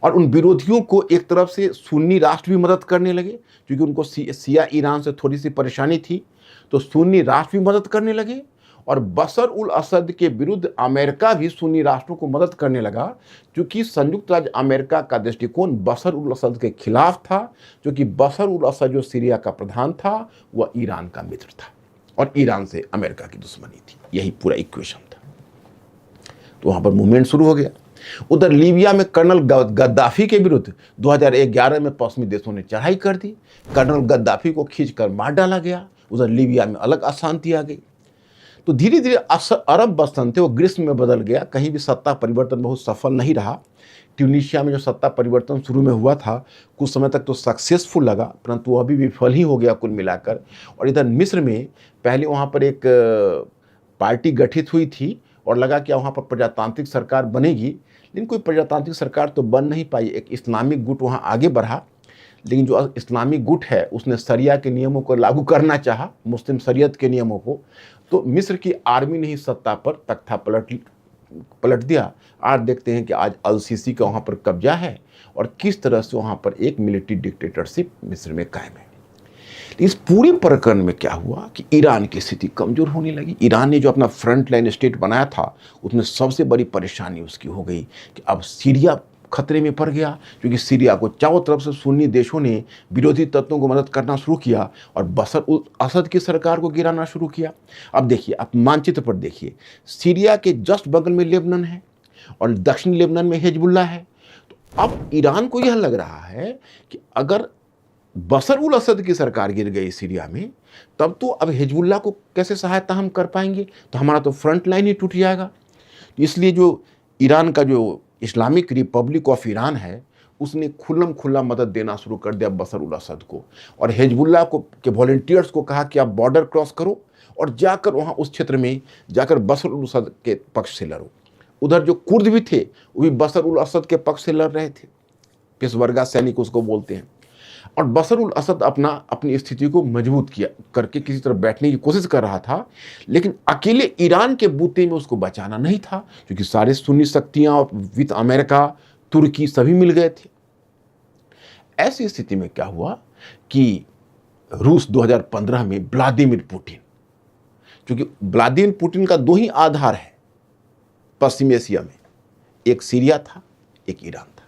और उन विरोधियों को एक तरफ से सुन्नी राष्ट्र भी मदद करने लगे, क्योंकि उनको सिया ईरान से थोड़ी सी परेशानी थी, तो सुन्नी राष्ट्र भी मदद करने लगे। और बशर उल असद के विरुद्ध अमेरिका भी सुन्नी राष्ट्रों को मदद करने लगा, क्योंकि संयुक्त राज्य अमेरिका का दृष्टिकोण बशर उल असद के खिलाफ था, क्योंकि बशर उल असद जो सीरिया का प्रधान था वह ईरान का मित्र था और ईरान से अमेरिका की दुश्मनी थी। यही पूरा इक्वेशन था। तो वहाँ पर मूवमेंट शुरू हो गया। उधर लीबिया में कर्नल गद्दाफी के विरुद्ध 2011 में पश्चिमी देशों ने चढ़ाई कर दी। कर्नल गद्दाफी को खींचकर मार डाला गया। उधर लीबिया में अलग अशांति आ गई। तो धीरे धीरे अरब बसंत थे वो ग्रीष्म में बदल गया। कहीं भी सत्ता परिवर्तन बहुत सफल नहीं रहा। ट्यूनीशिया में जो सत्ता परिवर्तन शुरू में हुआ था कुछ समय तक तो सक्सेसफुल लगा, परंतु वो अभी विफल ही हो गया कुल मिलाकर। और इधर मिस्र में पहले वहाँ पर एक पार्टी गठित हुई थी और लगा कि वहाँ पर प्रजातांत्रिक सरकार बनेगी, लेकिन कोई प्रजातांत्रिक सरकार तो बन नहीं पाई। एक इस्लामिक गुट वहाँ आगे बढ़ा, लेकिन जो इस्लामिक गुट है उसने शरिया के नियमों को लागू करना चाहा, मुस्लिम शरीयत के नियमों को। तो मिस्र की आर्मी ने ही सत्ता पर तख्ता पलट दिया। आज देखते हैं कि आज अल सीसी का वहाँ पर कब्जा है और किस तरह से वहाँ पर एक मिलिट्री डिक्टेटरशिप मिस्र में कायम है। इस पूरे प्रकरण में क्या हुआ कि ईरान की स्थिति कमजोर होने लगी। ईरान ने जो अपना फ्रंट लाइन स्टेट बनाया था उसमें सबसे बड़ी परेशानी उसकी हो गई कि अब सीरिया खतरे में पड़ गया, क्योंकि सीरिया को चारों तरफ से सुन्नी देशों ने विरोधी तत्वों को मदद करना शुरू किया और बशर उल असद की सरकार को गिराना शुरू किया। अब देखिए, आप मानचित्र पर देखिए, सीरिया के जस्ट बगल में लेबनान है और दक्षिणी लेबनान में हिजबुल्लाह है। तो अब ईरान को यह लग रहा है कि अगर बशर उल असद की सरकार गिर गई सीरिया में, तब तो अब हिजबुल्लाह को कैसे सहायता हम कर पाएंगे, तो हमारा तो फ्रंट लाइन ही टूट जाएगा। इसलिए जो ईरान का जो इस्लामिक रिपब्लिक ऑफ ईरान है उसने खुल्लम खुल्ला मदद देना शुरू कर दिया बशर उल असद को, और हिजबुल्लाह को के वॉलंटियर्स को कहा कि आप बॉर्डर क्रॉस करो और जाकर वहाँ उस क्षेत्र में जाकर बशर उल असद के पक्ष से लड़ो। उधर जो कुर्द भी थे वो भी बशर उल असद के पक्ष से लड़ रहे थे, पेशवर्गा सैनिक उसको बोलते हैं। और बशर उल असद अपनी स्थिति को मजबूत किया करके किसी तरह बैठने की कोशिश कर रहा था, लेकिन अकेले ईरान के बूते में उसको बचाना नहीं था, क्योंकि सारे सुन्नी शक्तियां और विद अमेरिका, तुर्की सभी मिल गए थे। ऐसी स्थिति में क्या हुआ कि रूस 2015 में व्लादिमीर पुतिन, क्योंकि व्लादिमीर पुतिन का दो ही आधार है पश्चिम एशिया में, एक सीरिया था, एक ईरान था।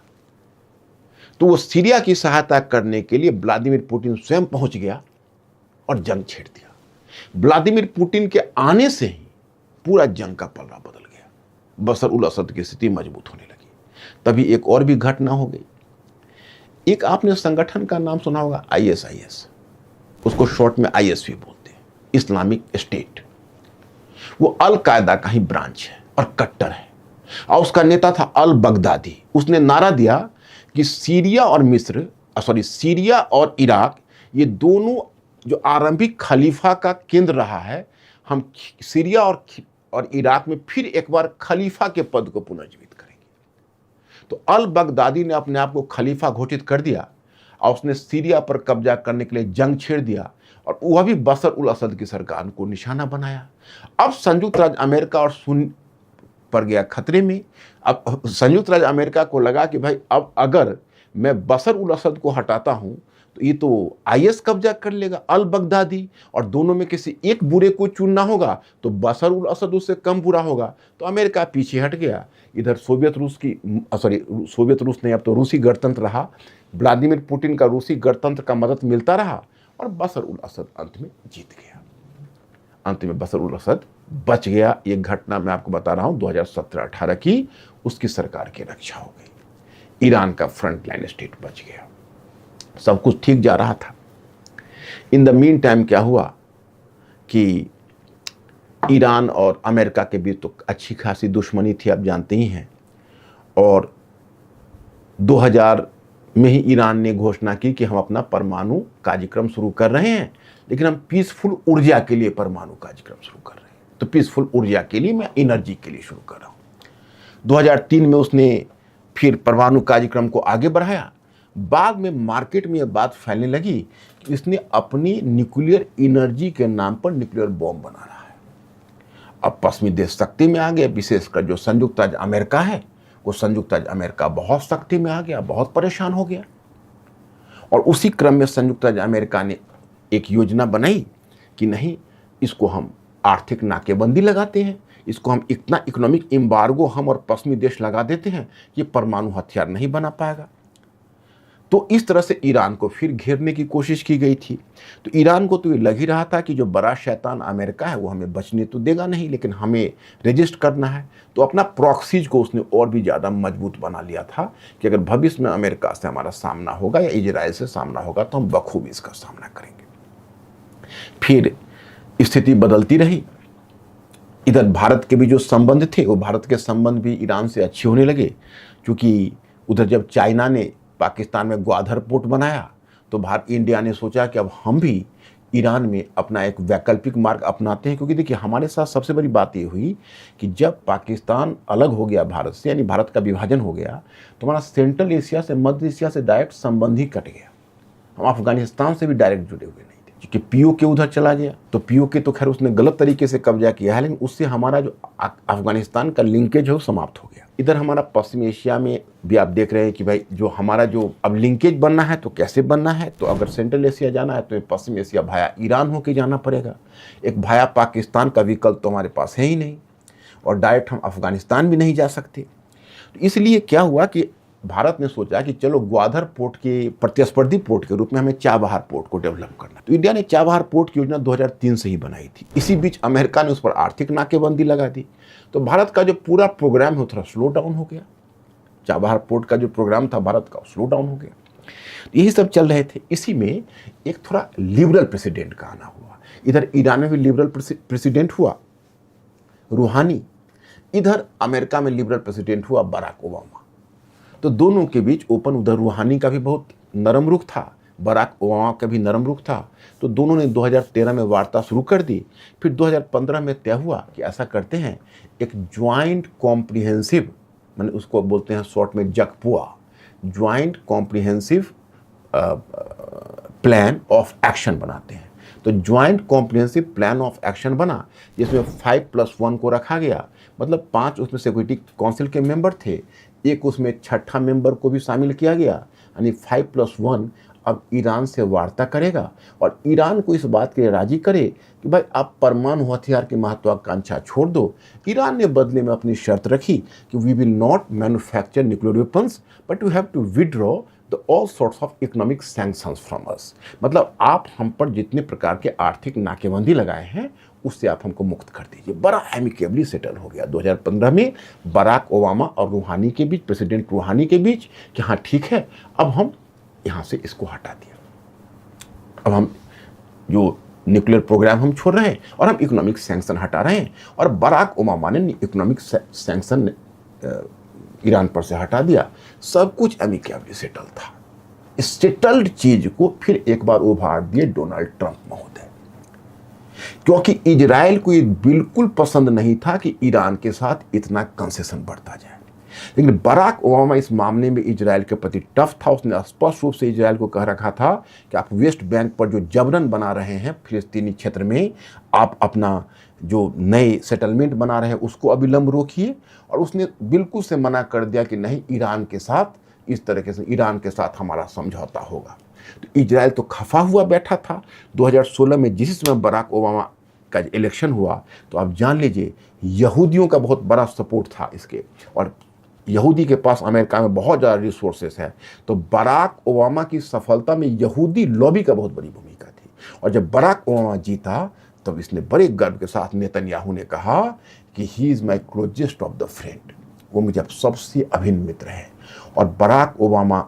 तो वो सीरिया की सहायता करने के लिए व्लादिमीर पुतिन स्वयं पहुंच गया और जंग छेड़ दिया। व्लादिमीर पुतिन के आने से ही पूरा जंग का पलड़ा बदल गया, बशर उल असद की स्थिति मजबूत होने लगी। तभी एक और भी घटना हो गई। एक आपने संगठन का नाम सुना होगा, ISIS, उसको शॉर्ट में IS भी बोलते हैं, इस्लामिक स्टेट। वो अल कायदा का ही ब्रांच है और कट्टर है, और उसका नेता था अल बगदादी। उसने नारा दिया कि सीरिया और इराक, ये दोनों जो आरंभिक खलीफा का केंद्र रहा है, हम सीरिया और इराक में फिर एक बार खलीफा के पद को पुनर्जीवित करेंगे। तो अल बगदादी ने अपने आप को खलीफा घोषित कर दिया और उसने सीरिया पर कब्जा करने के लिए जंग छेड़ दिया, और वह भी बशर उल असद की सरकार को निशाना बनाया। अब संयुक्त राज्य अमेरिका और पड़ गया खतरे में। अब संयुक्त राज्य अमेरिका को लगा कि भाई अब अगर मैं बशर उल असद को हटाता हूं तो ये तो आईएस कब्जा कर लेगा, अल बगदादी, और दोनों में किसी एक बुरे को चुनना होगा तो बशर उल असद उससे कम बुरा होगा। तो अमेरिका पीछे हट गया। इधर सोवियत रूस ने, अब तो रूसी गणतंत्र रहा, व्लादिमीर पुतिन का रूसी गणतंत्र का मदद मिलता रहा और बशर उल असद अंत में जीत गया। अंत में बशर उल असद बच गया। ये घटना मैं आपको बता रहा हूं 2017-18 की, उसकी सरकार की रक्षा हो गई। ईरान का फ्रंट लाइन स्टेट बच गया, सब कुछ ठीक जा रहा था। इन द मीन टाइम क्या हुआ कि ईरान और अमेरिका के बीच तो अच्छी खासी दुश्मनी थी, आप जानते ही हैं। और 2000 में ही ईरान ने घोषणा की कि हम अपना परमाणु कार्यक्रम शुरू कर रहे हैं, लेकिन हम पीसफुल ऊर्जा के लिए परमाणु कार्यक्रम शुरू कर रहे हैं। तो पीसफुल ऊर्जा के लिए, मैं एनर्जी के लिए शुरू कर रहा हूं। 2003 में उसने फिर परमाणु कार्यक्रम को आगे बढ़ाया। बाद में मार्केट में यह बात फैलने लगी कि इसने अपनी न्यूक्लियर एनर्जी के नाम पर न्यूक्लियर बॉम्ब बना रहा है। अब पश्चिमी देश सख्ती में आ गए, विशेषकर जो संयुक्त राज्य अमेरिका है, वो संयुक्त राज्य अमेरिका बहुत सख्ती में आ गया, बहुत परेशान हो गया। और उसी क्रम में संयुक्त राज्य अमेरिका ने एक योजना बनाई कि नहीं, इसको हम आर्थिक नाकेबंदी लगाते हैं, इसको हम इतना इकोनॉमिक एम्बार्गो हम और पश्चिमी देश लगा देते हैं कि परमाणु हथियार नहीं बना पाएगा। तो इस तरह से ईरान को फिर घेरने की कोशिश की गई थी। तो ईरान को तो ये लग ही रहा था कि जो बड़ा शैतान अमेरिका है वो हमें बचने तो देगा नहीं, लेकिन हमें रेजिस्ट करना है। तो अपना प्रॉक्सीज को उसने और भी ज़्यादा मजबूत बना लिया था कि अगर भविष्य में अमेरिका से हमारा सामना होगा या इजराइल से सामना होगा तो हम बखूबी इसका सामना करेंगे। फिर स्थिति बदलती रही। इधर भारत के भी जो संबंध थे, वो भारत के संबंध भी ईरान से अच्छे होने लगे, क्योंकि उधर जब चाइना ने पाकिस्तान में ग्वादर पोर्ट बनाया तो इंडिया ने सोचा कि अब हम भी ईरान में अपना एक वैकल्पिक मार्ग अपनाते हैं। क्योंकि देखिए, हमारे साथ सबसे बड़ी बात ये हुई कि जब पाकिस्तान अलग हो गया भारत से, यानी भारत का विभाजन हो गया, तो हमारा सेंट्रल एशिया से, मध्य एशिया से डायरेक्ट संबंध ही कट गया। हम अफगानिस्तान से भी डायरेक्ट जुड़े हुए नहीं थे, क्योंकि पीओके उधर चला गया। तो पीओके तो खैर उसने गलत तरीके से कब्जा किया है, लेकिन उससे हमारा जो अफगानिस्तान का लिंकेज है वो समाप्त हो गया। इधर हमारा पश्चिम एशिया में भी आप देख रहे हैं कि भाई जो हमारा जो अब लिंकेज बनना है तो कैसे बनना है, तो अगर सेंट्रल एशिया जाना है तो पश्चिम एशिया भाया ईरान होके जाना पड़ेगा। एक भाया पाकिस्तान का विकल्प तो हमारे पास है ही नहीं, और डायरेक्ट हम अफगानिस्तान भी नहीं जा सकते। तो इसलिए क्या हुआ कि भारत ने सोचा कि चलो ग्वादर पोर्ट के प्रतिस्पर्धी पोर्ट के रूप में हमें चाबहार पोर्ट को डेवलप करना। तो इंडिया ने चाबहार पोर्ट की योजना 2003 से ही बनाई थी। इसी बीच अमेरिका ने उस पर आर्थिक नाकेबंदी लगा दी, तो भारत का जो पूरा प्रोग्राम है थोड़ा स्लो डाउन हो गया। चाबहार पोर्ट का जो प्रोग्राम था भारत का, स्लो डाउन हो गया। यही सब चल रहे थे। इसी में एक थोड़ा लिबरल प्रेसिडेंट का आना हुआ। इधर ईरान में भी लिबरल प्रेसिडेंट हुआ रूहानी, इधर अमेरिका में लिबरल प्रेसिडेंट हुआ बराक ओबामा। तो दोनों के बीच ओपन, उधर रूहानी का भी बहुत नरम रुख था, बराक ओबामा का भी नरम रुख था। तो दोनों ने 2013 में वार्ता शुरू कर दी। फिर 2015 में तय हुआ कि ऐसा करते हैं, एक ज्वाइंट कॉम्प्रिहेंसिव, मैंने उसको बोलते हैं शॉर्ट में JCPOA, joint comprehensive plan of action बनाते हैं। तो joint comprehensive plan of action बना, जिसमें 5+1 को रखा गया। मतलब 5 उसमें सिक्योरिटी काउंसिल के मेंबर थे, एक उसमें छठा मेंबर को भी शामिल किया गया, यानी 5+1 अब ईरान से वार्ता करेगा और ईरान को इस बात के लिए राजी करे कि भाई आप परमाणु हथियार की महत्वाकांक्षा छोड़ दो। ईरान ने बदले में अपनी शर्त रखी कि we will not manufacture nuclear weapons but we have to withdraw the all sorts of economic sanctions from us. मतलब आप हम पर जितने प्रकार के आर्थिक नाकेबंदी लगाए हैं उससे आप हमको मुक्त कर दीजिए। बड़ा एमिकेबली सेटल हो गया 2015 में बराक ओबामा और रूहानी के बीच, प्रेसिडेंट रूहानी के बीच, कि हाँ ठीक है, अब हम यहाँ से इसको हटा दिया, अब हम जो न्यूक्लियर प्रोग्राम हम छोड़ रहे हैं और हम इकोनॉमिक सैंक्शन हटा रहे हैं। और बराक ओबामा ने इकोनॉमिक सैंक्शन ईरान पर से हटा दिया। सब कुछ एमिकेबली सेटल था। इस सेटल्ड चीज को फिर एक बार उभार दिए डोनाल्ड ट्रंप महोदय, क्योंकि इजराइल को ये बिल्कुल पसंद नहीं था कि ईरान के साथ इतना कंसेशन बढ़ता जाए। लेकिन बराक ओबामा इस मामले में इजराइल के प्रति टफ था। उसने स्पष्ट रूप से इजराइल को कह रखा था कि आप वेस्ट बैंक पर जो जबरन बना रहे हैं फिलिस्तीनी क्षेत्र में, आप अपना जो नए सेटलमेंट बना रहे हैं उसको अविलंब रोकिए, और उसने बिल्कुल से मना कर दिया कि नहीं, ईरान के साथ इस तरीके से ईरान के साथ हमारा समझौता होगा। तो इजराइल तो खफा हुआ बैठा था। 2016 में जिस समय बराक ओबामा का इलेक्शन हुआ, तो आप जान लीजिए यहूदियों का बहुत बड़ा सपोर्ट था इसके, और यहूदी के पास अमेरिका में बहुत ज़्यादा रिसोर्सेस है। तो बराक ओबामा की सफलता में यहूदी लॉबी का बहुत बड़ी भूमिका थी। और जब बराक ओबामा जीता, तब इसने बड़े गर्व के साथ नेतन्याहू ने कहा कि he is my closest of the friend, वो मुझे सबसे अभिन्न मित्र है। और बराक ओबामा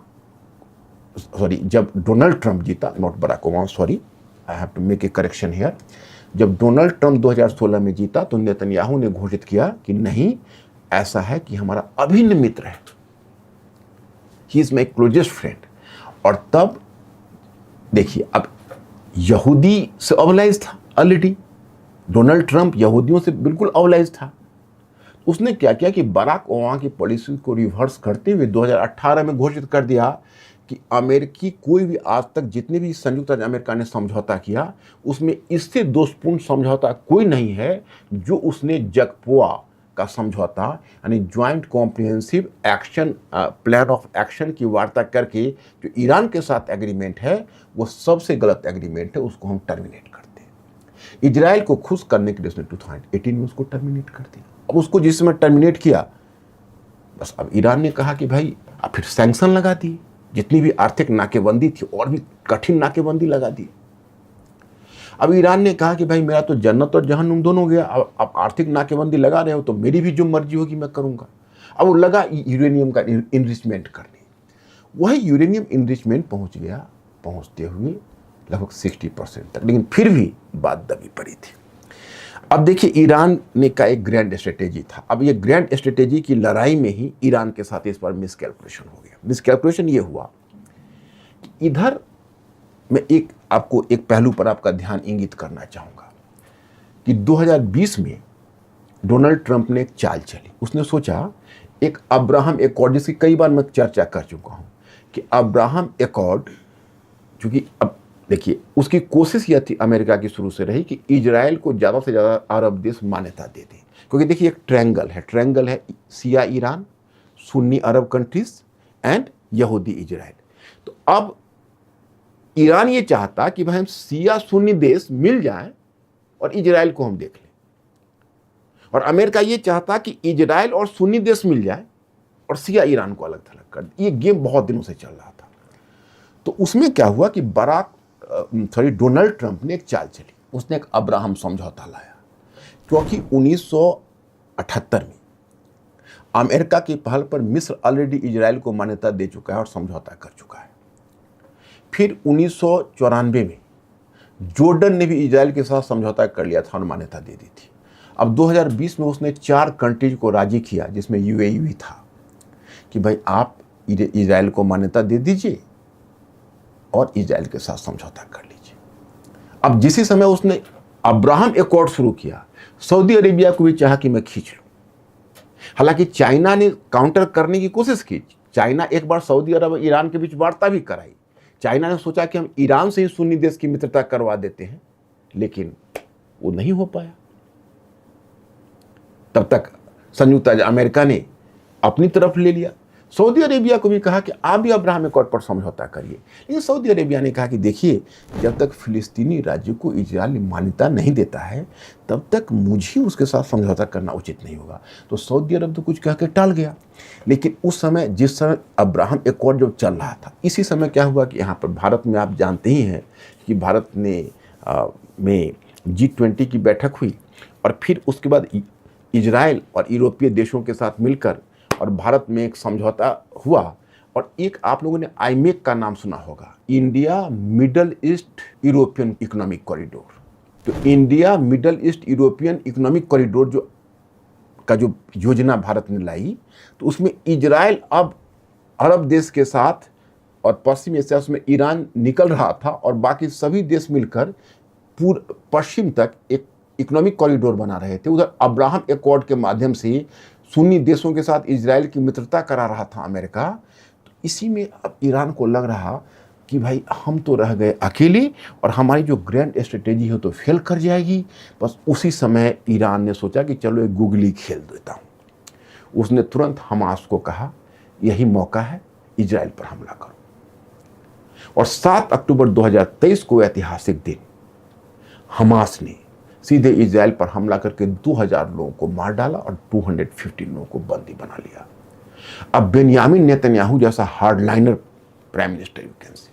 जब डोनाल्ड ट्रंप जीता, not Barack Obama, sorry, I have to make a correction here, जब डोनाल्ड ट्रंप 2016 में जीता, तो नेतन्याहू ने घोषित किया कि नहीं, ऐसा है कि हमारा अभिन्न मित्र है, he is my closest friend. और तब देखिए, अब यहूदी से अवलाइज था ऑलरेडी, डोनाल्ड ट्रंप यहूदियों से बिल्कुल अवलाइज था। उसने क्या किया कि बराक ओबामा की पॉलिसी को रिवर्स करते हुए 2018 में घोषित कर दिया कि अमेरिकी कोई भी आज तक जितने भी संयुक्त राज्य अमेरिका ने समझौता किया, उसमें इससे दोषपूर्ण समझौता कोई नहीं है जो उसने जगपोआ का समझौता, यानी joint comprehensive action plan of action की वार्ता करके जो ईरान के साथ एग्रीमेंट है, वो सबसे गलत एग्रीमेंट है, उसको हम टर्मिनेट करते हैं। इजराइल को खुश करने के लिए उसने 2018 में उसको टर्मिनेट कर दिया। अब उसको जिस समय टर्मिनेट किया, बस अब ईरान ने कहा कि भाई, अब फिर सैंक्शन लगा दिए, जितनी भी आर्थिक नाकेबंदी थी और भी कठिन नाकेबंदी लगा दी। अब ईरान ने कहा कि भाई, मेरा तो जन्नत और जहन्नुम दोनों गया, अब आर्थिक नाकेबंदी लगा रहे हो तो मेरी भी जो मर्जी होगी मैं करूंगा। अब वो लगा यूरेनियम का इनरिचमेंट करने। वही यूरेनियम इनरिचमेंट पहुंच गया, पहुंचते हुए लगभग 60% तक, लेकिन फिर भी बात दबी पड़ी थी। अब देखिए, ईरान ने का एक ग्रैंड स्ट्रेटेजी था। अब ये ग्रैंड स्ट्रेटेजी की लड़ाई में ही ईरान के साथ इस बार मिसकैलकुलेशन हो गया। मिसकैलकुलेशन ये हुआ कि इधर मैं आपको एक पहलू पर आपका ध्यान इंगित करना चाहूँगा कि 2020 में डोनाल्ड ट्रंप ने एक चाल चली। उसने सोचा एक अब्राहम एकॉर्ड, जिसकी कई बार मैं चर्चा कर चुका हूँ कि अब्राहम एकॉर्ड, चूँकि अब देखिए, उसकी कोशिश यह थी, अमेरिका की शुरू से रही, कि इजराइल को ज़्यादा से ज़्यादा अरब देश मान्यता दे दें। क्योंकि देखिए, एक ट्रायंगल है Shia Iran, Sunni Arab countries and यहूदी इजराइल। तो अब ईरान ये चाहता कि भाई हम शिया सुन्नी देश मिल जाएं और इजराइल को हम देख लें, और अमेरिका ये चाहता कि इजराइल और सुन्नी देश मिल जाए और शिया ईरान को अलग थलग कर दे। ये गेम बहुत दिनों से चल रहा था। तो उसमें क्या हुआ कि डोनाल्ड ट्रंप ने एक चाल चली। उसने एक अब्राहम समझौता लाया, क्योंकि 1978 में अमेरिका की पहल पर मिस्र ऑलरेडी इजराइल को मान्यता दे चुका है और समझौता कर चुका है। फिर 1994 में जॉर्डन ने भी इजराइल के साथ समझौता कर लिया था और मान्यता दे दी थी। अब 2020 में उसने 4 कंट्रीज को राजी किया, जिसमें यूएई भी था, कि भाई आप इजराइल को मान्यता दे दीजिए और इजराइल के साथ समझौता कर लीजिए। अब जिसी समय उसने अब्राहम एकॉर्ड शुरू किया, सऊदी अरेबिया को भी चाहा कि मैं खींच लूं। हालांकि चाइना ने काउंटर करने की कोशिश की। चाइना एक बार सऊदी अरब और ईरान के बीच वार्ता भी कराई। चाइना ने सोचा कि हम ईरान से ही सुन्नी देश की मित्रता करवा देते हैं, लेकिन वो नहीं हो पाया। तब तक संयुक्त राज्य अमेरिका ने अपनी तरफ ले लिया। सऊदी अरेबिया को भी कहा कि आप भी अब्राहम एकॉर्ड पर समझौता करिए, लेकिन सऊदी अरेबिया ने कहा कि देखिए, जब तक फिलिस्तीनी राज्य को इजराइल मान्यता नहीं देता है, तब तक मुझे उसके साथ समझौता करना उचित नहीं होगा। तो सऊदी अरब तो कुछ कह के टाल गया। लेकिन उस समय, जिस समय अब्राहम एकॉर्ड जब चल रहा था, इसी समय क्या हुआ कि यहाँ पर भारत में आप जानते ही हैं कि भारत में G20 की बैठक हुई, और फिर उसके बाद इजराइल और यूरोपीय देशों के साथ मिलकर और भारत में एक समझौता हुआ। और एक आप लोगों ने आईमेक का नाम सुना होगा, India middle east European economic corridor. तो India middle east European economic corridor जो योजना भारत ने लाई, तो उसमें इजराइल अब अरब देश के साथ और पश्चिम एशिया में ईरान निकल रहा था, और बाकी सभी देश मिलकर पूर्व पश्चिम तक एक इकोनॉमिक कॉरिडोर बना रहे थे। उधर अब्राहम एकॉर्ड के माध्यम से सुन्नी देशों के साथ इजराइल की मित्रता करा रहा था अमेरिका। तो इसी में अब ईरान को लग रहा कि भाई हम तो रह गए अकेले और हमारी जो ग्रैंड स्ट्रेटेजी है तो फेल कर जाएगी। बस उसी समय ईरान ने सोचा कि चलो एक गुगली खेल देता हूँ। उसने तुरंत हमास को कहा यही मौका है, इजराइल पर हमला करो। और 7 अक्टूबर 2023 को ऐतिहासिक दिन हमास ने सीधे इजराइल पर हमला करके 2000 लोगों को मार डाला और 250 लोगों को बंदी बना लिया। अब बेंयामिन नेतन्याहू जैसा hardliner prime minister, you can say,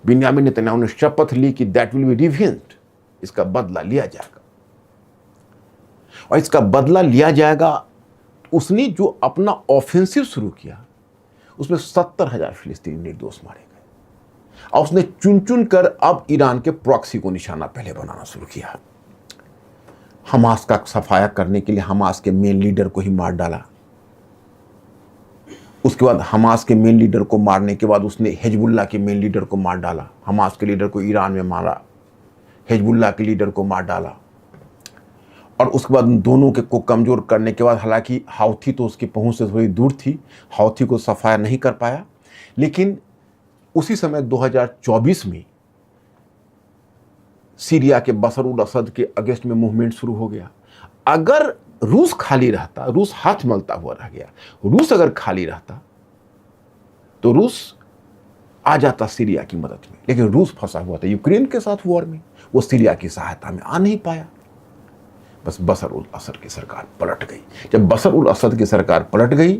Benjamin Netanyahu ने शपथ ली कि दैट विल बी रिवेंज्ड, इसका बदला लिया जाएगा। और इसका बदला लिया जाएगा। उसने जो अपना ऑफेंसिव शुरू किया उसमें 70,000 फिलिस्तीनी निर्दोष मारे गए। और उसने चुन चुन कर अब ईरान के प्रॉक्सी को निशाना पहले बनाना शुरू किया। हमास का सफाया करने के लिए हमास के मेन लीडर को ही मार डाला। उसके बाद हमास के मेन लीडर को मारने के बाद उसने हिजबुल्लाह के मेन लीडर को मार डाला। हमास के लीडर को ईरान में मारा, हिजबुल्लाह के लीडर को मार डाला। और उसके बाद दोनों के को कमज़ोर करने के बाद, हालांकि हाउथी तो उसकी पहुंच से थोड़ी दूर थी, हाउथी को सफाया नहीं कर पाया। लेकिन उसी समय 2024 में सीरिया के बशर उल असद के अगेंस्ट में मूवमेंट शुरू हो गया। अगर रूस खाली रहता, रूस हाथ मलता हुआ रह गया, रूस अगर खाली रहता तो रूस आ जाता सीरिया की मदद में। लेकिन रूस फंसा हुआ था यूक्रेन के साथ वॉर में, वो सीरिया की सहायता में आ नहीं पाया। बस बशर उल असद की सरकार पलट गई। जब बशर उल असद की सरकार पलट गई,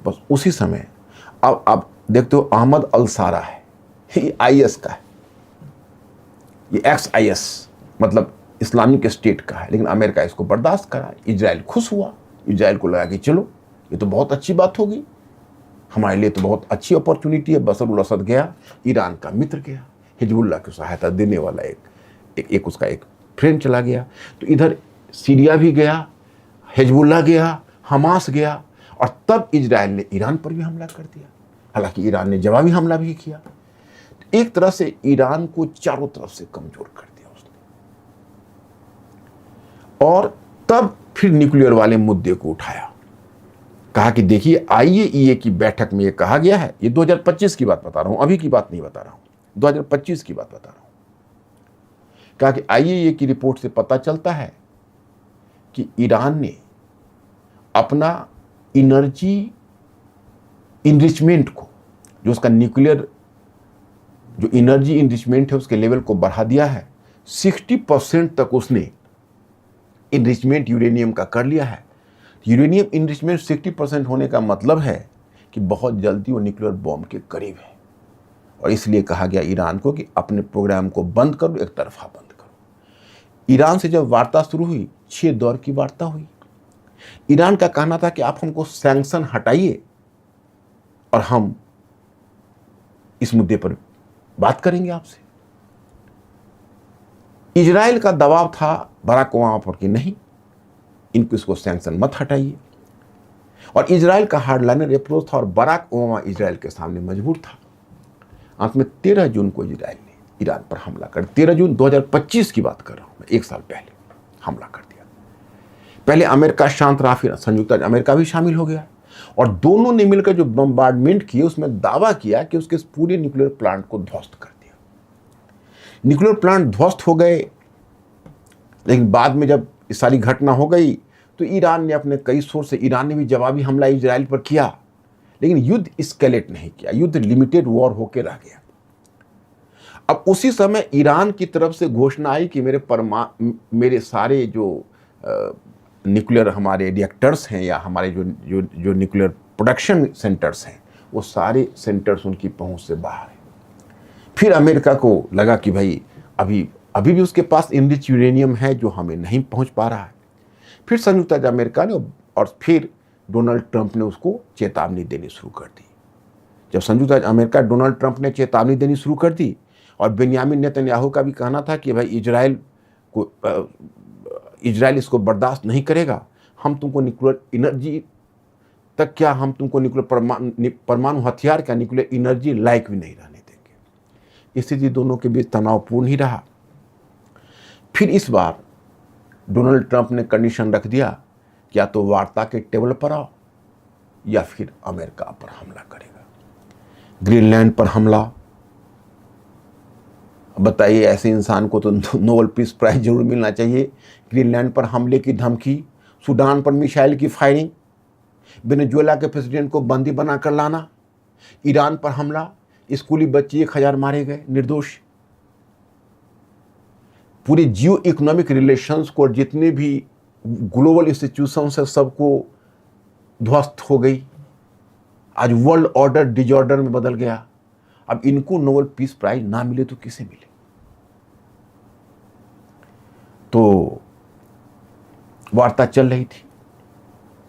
बस उसी समय अब देखते हो अहमद अल सारा है, ये आईएस का है, ये एक्स आईएस मतलब इस्लामिक स्टेट का है। लेकिन अमेरिका इसको बर्दाश्त करा। इजराइल खुश हुआ, इजराइल को लगा कि चलो ये तो बहुत अच्छी बात होगी, हमारे लिए तो बहुत अच्छी अपॉर्चुनिटी है। बशर उल असद गया, ईरान का मित्र गया, हिजबुल्लाह की सहायता देने वाला एक उसका एक फ्रेंड चला गया। तो इधर सीरिया भी गया, हिजबुल्लाह गया, हमास गया, और तब इजराइल ने ईरान पर भी हमला कर दिया। हालांकि ईरान ने जवाबी हमला भी किया। एक तरह से ईरान को चारों तरफ से कमजोर कर दिया उसने। और तब फिर न्यूक्लियर वाले मुद्दे को उठाया, कहा कि देखिए आईएईए की बैठक में ये कहा गया है, ये 2025 की बात बता रहा हूं, अभी की बात नहीं बता रहा हूं, 2025 की बात बता रहा हूं। कहा कि आईएईए की रिपोर्ट से पता चलता है कि ईरान ने अपना एनर्जी इनरिचमेंट को, जो उसका न्यूक्लियर जो एनर्जी इनरिचमेंट है उसके लेवल को बढ़ा दिया है। 60% तक उसने इनरिचमेंट यूरेनियम का कर लिया है। यूरेनियम इनरिचमेंट 60% होने का मतलब है कि बहुत जल्दी वो न्यूक्लियर बॉम्ब के करीब है। और इसलिए कहा गया ईरान को कि अपने प्रोग्राम को बंद करो, एक तरफा बंद करो। ईरान से जब वार्ता शुरू हुई, 6 दौर की वार्ता हुई। ईरान का कहना था कि आप हमको सैंक्शन हटाइए और हम इस मुद्दे पर बात करेंगे आपसे। इजराइल का दबाव था बराक ओबामा पर कि नहीं, इनको इसको सैंक्शन मत हटाइए। और इजराइल का हार्डलाइनर अप्रोच था और बराक ओबामा इजराइल के सामने मजबूर था। अंत में 13 जून को इजराइल ने ईरान पर हमला कर, 13 जून 2025 की बात कर रहा हूं मैं, 1 साल पहले हमला कर दिया। पहले अमेरिका शांत रहा, फिर संयुक्त राज्य अमेरिका भी शामिल हो गया। और दोनों ने मिलकर जो बम्बार्डमेंट किए उसमें दावा किया कि उसके पूरे न्यूक्लियर प्लांट को ध्वस्त कर दिया। न्यूक्लियर प्लांट ध्वस्त हो गए। लेकिन बाद में जब इस सारी घटना हो गई तो ईरान ने अपने कई सोर्स से, ईरान ने भी जवाबी हमला इजराइल पर किया। लेकिन युद्ध एस्केलेट नहीं किया, युद्ध लिमिटेड वॉर होकर रह गया। अब उसी समय ईरान की तरफ से घोषणा आई कि मेरे सारे जो न्यूक्लियर हमारे रिएक्टर्स हैं या हमारे जो न्यूक्लियर प्रोडक्शन सेंटर्स हैं, वो सारे सेंटर्स उनकी पहुंच से बाहर हैं। फिर अमेरिका को लगा कि भाई अभी भी उसके पास इनरिच यूरेनियम है जो हमें नहीं पहुंच पा रहा है। फिर संयुक्त राज्य अमेरिका ने और फिर डोनाल्ड ट्रंप ने उसको चेतावनी देनी शुरू कर दी। जब संयुक्त राज्य अमेरिका, डोनाल्ड ट्रंप ने चेतावनी देनी शुरू कर दी और बेंयामिन नेतन्याहू का भी कहना था कि भाई इजराइल इसको बर्दाश्त नहीं करेगा, हम तुमको न्यूक्लियर एनर्जी तक क्या, हम तुमको न्यूक्लियर परमाणु हथियार का न्यूक्लियर एनर्जी लायक भी नहीं रहने देंगे। स्थिति दोनों के बीच तनावपूर्ण ही रहा। फिर इस बार डोनाल्ड ट्रंप ने कंडीशन रख दिया कि या तो वार्ता के टेबल पर आओ या फिर अमेरिका पर हमला करेगा। ग्रीनलैंड पर हमला, बताइए, ऐसे इंसान को तो नोबेल पीस प्राइज जरूर मिलना चाहिए। ग्रीनलैंड पर हमले की धमकी, सूडान पर मिसाइल की फायरिंग, वेनेजुएला के प्रेसिडेंट को बंदी बनाकर लाना, ईरान पर हमला, स्कूली बच्चे 1000 मारे गए निर्दोष। पूरे जियो इकोनॉमिक रिलेशंस को और जितने भी ग्लोबल इंस्टीट्यूशंस है सबको ध्वस्त हो गई। आज वर्ल्ड ऑर्डर डिजॉर्डर में बदल गया। अब इनको नोबेल पीस प्राइज ना मिले तो किसे मिले? तो वार्ता चल रही थी।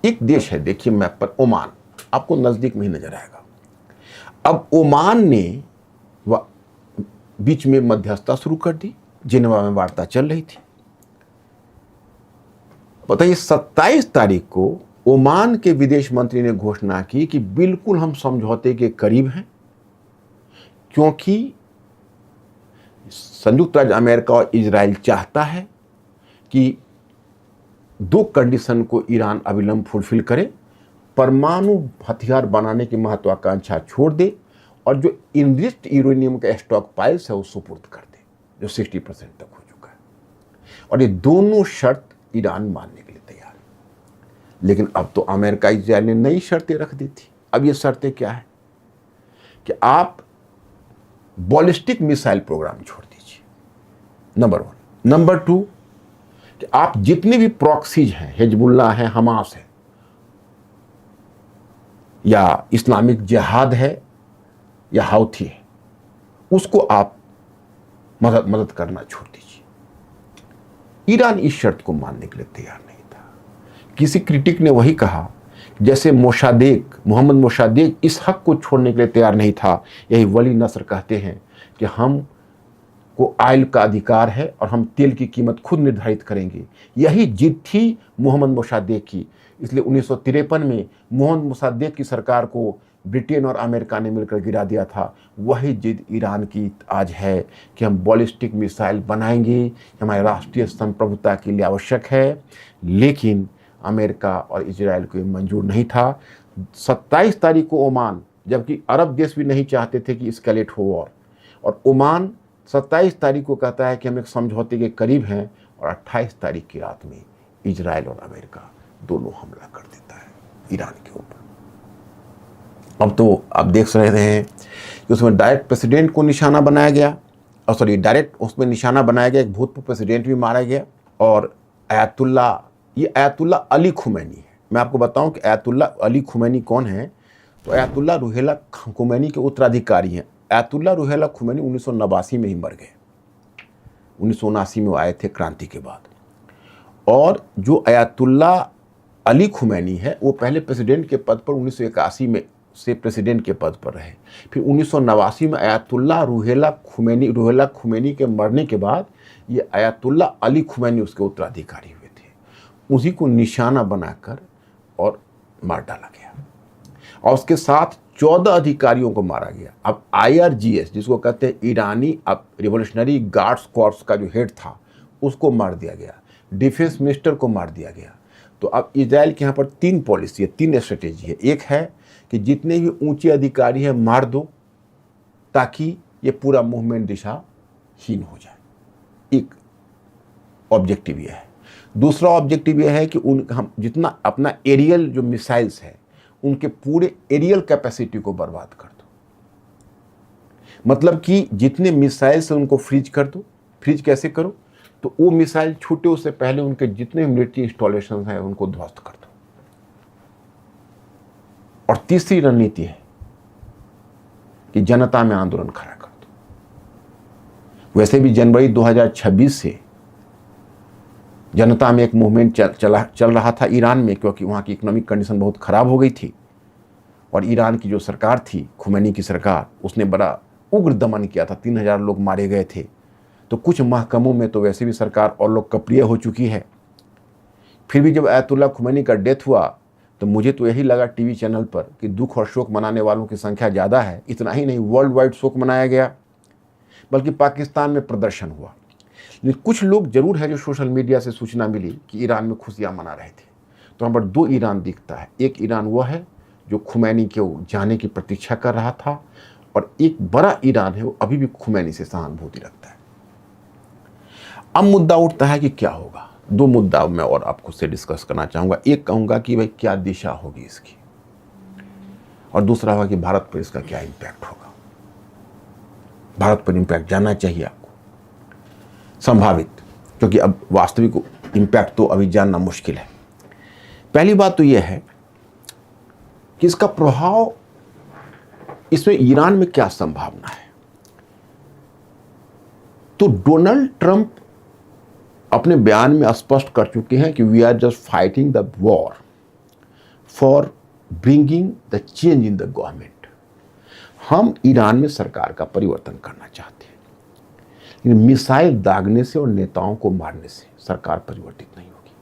एक देश है, देखिए मैप पर, ओमान, आपको नजदीक में ही नजर आएगा। अब ओमान ने बीच में मध्यस्थता शुरू कर दी, जिनेवा में वार्ता चल रही थी। बताइए, 27 तारीख को ओमान के विदेश मंत्री ने घोषणा की कि बिल्कुल हम समझौते के करीब हैं, क्योंकि संयुक्त राज्य अमेरिका और इजराइल चाहता है कि 2 कंडीशन को ईरान अविलंब फुलफिल करे, परमाणु हथियार बनाने की महत्वाकांक्षा छोड़ दे और जो इनरिच्ड यूरेनियम का स्टॉक पाइल्स है वो सुपुर्द कर दे, जो 60% तक हो चुका है। और ये दोनों शर्त ईरान मानने के लिए तैयार है। लेकिन अब तो अमेरिका इजराइल ने नई शर्तें रख दी थी। अब ये शर्तें क्या है कि आप बॉलिस्टिक मिसाइल प्रोग्राम छोड़ दीजिए, नंबर 1। नंबर 2 कि आप जितने भी प्रॉक्सीज हैं, हिजबुल्लाह है, हमास है, या इस्लामिक जिहाद है, या हाउथी है, उसको आप मदद करना छोड़ दीजिए। ईरान इस शर्त को मानने के लिए तैयार नहीं था। किसी क्रिटिक ने वही कहा, जैसे मोहम्मद मोसादेक इस हक को छोड़ने के लिए तैयार नहीं था। यही वली नसर कहते हैं कि हम को आयल का अधिकार है और हम तेल की कीमत खुद निर्धारित करेंगे। यही जिद थी मोहम्मद मोसादेक की। इसलिए 1953 में मोहम्मद मोसादेक की सरकार को ब्रिटेन और अमेरिका ने मिलकर गिरा दिया था। वही जिद ईरान की आज है कि हम बॉलिस्टिक मिसाइल बनाएंगे, हमारे राष्ट्रीय संप्रभुता के लिए आवश्यक है। लेकिन अमेरिका और इजराइल को ये मंजूर नहीं था। 27 तारीख को ओमान, जबकि अरब देश भी नहीं चाहते थे कि एस्केलेट हो वॉर, और ओमान 27 तारीख को कहता है कि हम एक समझौते के करीब हैं, और 28 तारीख की रात में इजराइल और अमेरिका दोनों हमला कर देता है ईरान के ऊपर। अब तो आप देख रहे हैं कि उसमें डायरेक्ट प्रेसिडेंट को निशाना बनाया गया, और सॉरी डायरेक्ट उसमें निशाना बनाया गया, एक भूतपूर्व प्रेसिडेंट भी मारा गया। और ये आयतुल्ला अली खुमैनी है। मैं आपको बताऊं कि आयतुल्ला अली खुमैनी कौन है। तो आयतुल्ला रूहेला खुमैनी के उत्तराधिकारी हैं। आयतुल्ला रूहेला खुमैनी 1989 में ही मर गए। 1979 में वो आए थे क्रांति के बाद। और जो आयतुल्ला अली खुमैनी है वो पहले प्रेसिडेंट के पद पर 1981 में से प्रेसिडेंट के पद पर रहे। फिर 1989 में आयतुल्ला रूहेला खुमैनी के मरने के बाद ये आयतुल्ला अली खुमैनी उसके उत्तराधिकारी हुए थे। उसी को निशाना बनाकर और मार डाला गया, और उसके साथ 14 अधिकारियों को मारा गया। अब IRGS, जिसको कहते हैं ईरानी अब रिवोल्यूशनरी गार्ड्स कॉर्प्स का जो हेड था, उसको मार दिया गया। डिफेंस मिनिस्टर को मार दिया गया। तो अब इजराइल के यहाँ पर 3 पॉलिसी है, 3 स्ट्रेटेजी है। एक है कि जितने भी ऊंचे अधिकारी हैं मार दो, ताकि ये पूरा मूवमेंट दिशाहीन हो जाए। एक ऑब्जेक्टिव ये है। दूसरा ऑब्जेक्टिव ये है कि हम जितना अपना एरियल जो मिसाइल्स है उनके पूरे एरियल कैपेसिटी को बर्बाद कर दो। मतलब कि जितने मिसाइल्स हैं उनको फ्रीज कर दो। फ्रीज कैसे करो? तो वो मिसाइल छूटे उससे पहले उनके जितने मिलिट्री इंस्टॉलेशन हैं उनको ध्वस्त कर दो। और तीसरी रणनीति है कि जनता में आंदोलन खड़ा कर दो। वैसे भी जनवरी 2026 से जनता में एक मूवमेंट चल रहा था ईरान में, क्योंकि वहाँ की इकोनॉमिक कंडीशन बहुत ख़राब हो गई थी। और ईरान की जो सरकार थी, खुमैनी की सरकार, उसने बड़ा उग्र दमन किया था। 3000 लोग मारे गए थे। तो कुछ महकमों में तो वैसे भी सरकार और लोकप्रिय हो चुकी है। फिर भी जब आयतुल्ला खुमैनी का डेथ हुआ तो मुझे तो यही लगा टीवी चैनल पर कि दुख और शोक मनाने वालों की संख्या ज़्यादा है। इतना ही नहीं, वर्ल्ड वाइड शोक मनाया गया, बल्कि पाकिस्तान में प्रदर्शन हुआ। लेकिन कुछ लोग जरूर है जो सोशल मीडिया से सूचना मिली कि ईरान में खुशियाँ मना रहे थे। तो यहाँ पर 2 ईरान दिखता है। एक ईरान वो है जो खुमैनी के जाने की प्रतीक्षा कर रहा था, और एक बड़ा ईरान है वो अभी भी खुमैनी से सहानुभूति रखता है। अब मुद्दा उठता है कि क्या होगा। दो मुद्दा मैं और आपको से डिस्कस करना चाहूँगा। एक कहूँगा कि भाई क्या दिशा होगी इसकी, और दूसरा होगा कि भारत पर इसका क्या इम्पैक्ट होगा। भारत पर इम्पैक्ट जानना चाहिए आपको, संभावित, क्योंकि अब वास्तविक इम्पैक्ट तो अभी जानना मुश्किल है। पहली बात तो यह है कि इसका प्रभाव, इसमें ईरान में क्या संभावना है। तो डोनाल्ड ट्रंप अपने बयान में स्पष्ट कर चुके हैं कि we are just fighting the war for bringing the change in the government. हम ईरान में सरकार का परिवर्तन करना चाहते हैं, लेकिन मिसाइल दागने से और नेताओं को मारने से सरकार परिवर्तित नहीं होगी।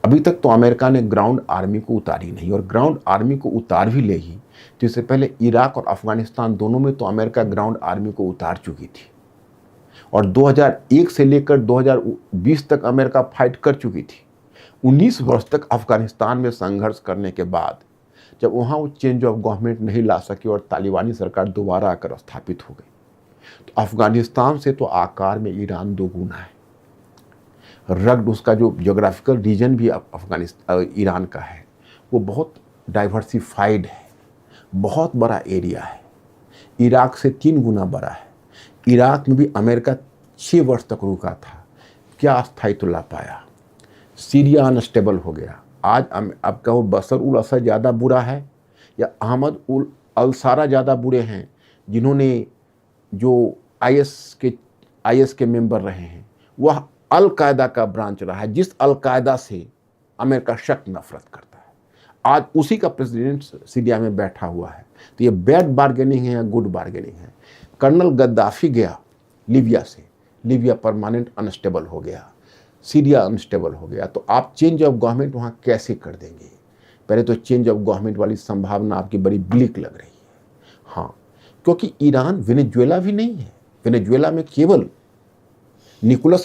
अभी तक तो अमेरिका ने ग्राउंड आर्मी को उतारी नहीं, और ग्राउंड आर्मी को उतार भी लेगी तो इससे पहले इराक और अफगानिस्तान दोनों में तो अमेरिका ग्राउंड आर्मी को उतार चुकी थी, और 2001 से लेकर 2020 तक अमेरिका फाइट कर चुकी थी। 19 वर्ष तक अफगानिस्तान में संघर्ष करने के बाद जब वहाँ वो चेंज ऑफ गवर्नमेंट नहीं ला सकी और तालिबानी सरकार दोबारा आकर स्थापित हो गई, तो अफगानिस्तान से तो आकार में ईरान दोगुना है। रग्ड उसका जो ज्योग्राफिकल रीजन भी अफगानिस्तान ईरान का है वो बहुत डाइवर्सिफाइड है, बहुत बड़ा एरिया है, इराक से 3 गुना बड़ा है। इराक में भी अमेरिका 6 वर्ष तक रुका था, क्या स्थायित्व ला पाया। सीरिया अनस्टेबल हो गया। आज अब क्या वो बशर उल असद ज़्यादा बुरा है या अहमद उल अलसारा ज़्यादा बुरे हैं, जिन्होंने जो आईएस के मेंबर रहे हैं। वह अल कायदा का ब्रांच रहा है, जिस अल कायदा से अमेरिका सख्त नफरत करता है। आज उसी का प्रेसिडेंट सीरिया में बैठा हुआ है। तो ये बैड बार्गेनिंग है या गुड बार्गेनिंग है। कर्नल गद्दाफी गया लीबिया से, लीबिया परमानेंट अनस्टेबल हो गया, सीरिया अनस्टेबल हो गया। तो आप चेंज ऑफ गवर्नमेंट वहाँ कैसे कर देंगे। पहले तो चेंज ऑफ गवर्नमेंट वाली संभावना आपकी बड़ी ब्लिक लग रही है। हाँ, क्योंकि ईरान वेनेजुएला भी नहीं है। वेनेजुएला में केवल निकोलस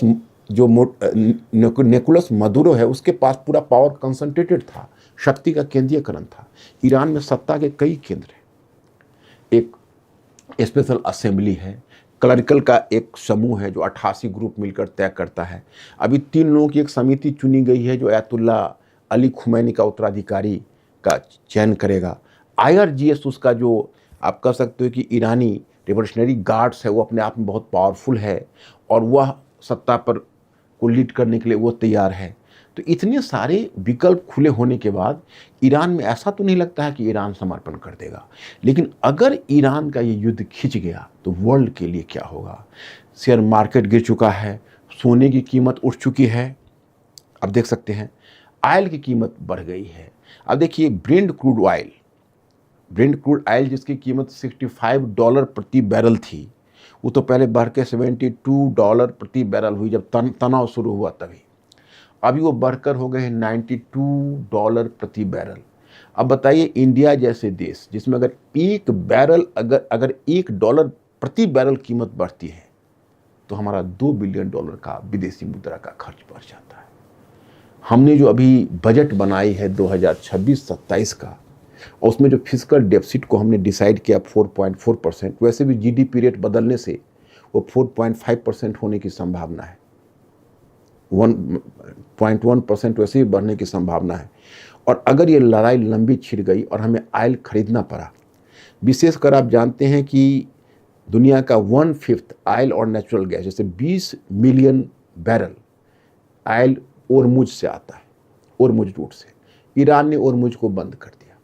मदुरो है, उसके पास पूरा पावर कंसंट्रेटेड था, शक्ति का केंद्रीयकरण था। ईरान में सत्ता के कई केंद्र हैं। एक स्पेशल असेंबली है, क्लरिकल का एक समूह है जो 88 ग्रुप मिलकर तय करता है। अभी 3 लोगों की एक समिति चुनी गई है जो अयातुल्ला अली खुमैनी का उत्तराधिकारी का चयन करेगा। IRGS उसका जो आप कह सकते हो कि ईरानी रिवोल्यूशनरी गार्ड्स है, वो अपने आप में बहुत पावरफुल है और वह सत्ता पर को लीड करने के लिए वो तैयार है। तो इतने सारे विकल्प खुले होने के बाद ईरान में ऐसा तो नहीं लगता है कि ईरान समर्पण कर देगा। लेकिन अगर ईरान का ये युद्ध खिंच गया तो वर्ल्ड के लिए क्या होगा। शेयर मार्केट गिर चुका है, सोने की कीमत उठ चुकी है, अब देख सकते हैं ऑयल की कीमत बढ़ गई है। अब देखिए ब्रेंट क्रूड ऑयल जिसकी कीमत $65 प्रति बैरल थी, वो तो पहले बढ़ के $72 प्रति बैरल हुई जब तनाव शुरू हुआ तभी। अभी वो बढ़कर हो गए $92 प्रति बैरल। अब बताइए इंडिया जैसे देश जिसमें अगर अगर $1 प्रति बैरल कीमत बढ़ती है तो हमारा $2 बिलियन का विदेशी मुद्रा का खर्च बढ़ जाता है। हमने जो अभी बजट बनाई है 2026-27 का, और उसमें जो फिस्कल डेफिसिट को हमने डिसाइड किया 4.4%, वैसे भी GDP रेट बदलने से वो 4.5% होने की संभावना है, 1.1% वैसे भी बढ़ने की संभावना है। और अगर ये लड़ाई लंबी छिड़ गई और हमें ऑयल खरीदना पड़ा, विशेषकर आप जानते हैं कि दुनिया का 1/5 ऑयल और नेचुरल गैस जैसे 20 मिलियन बैरल ऑयल ओरमुज से आता है, ओरमुज रूट से। ईरान ने ओरमुज को बंद कर दिया,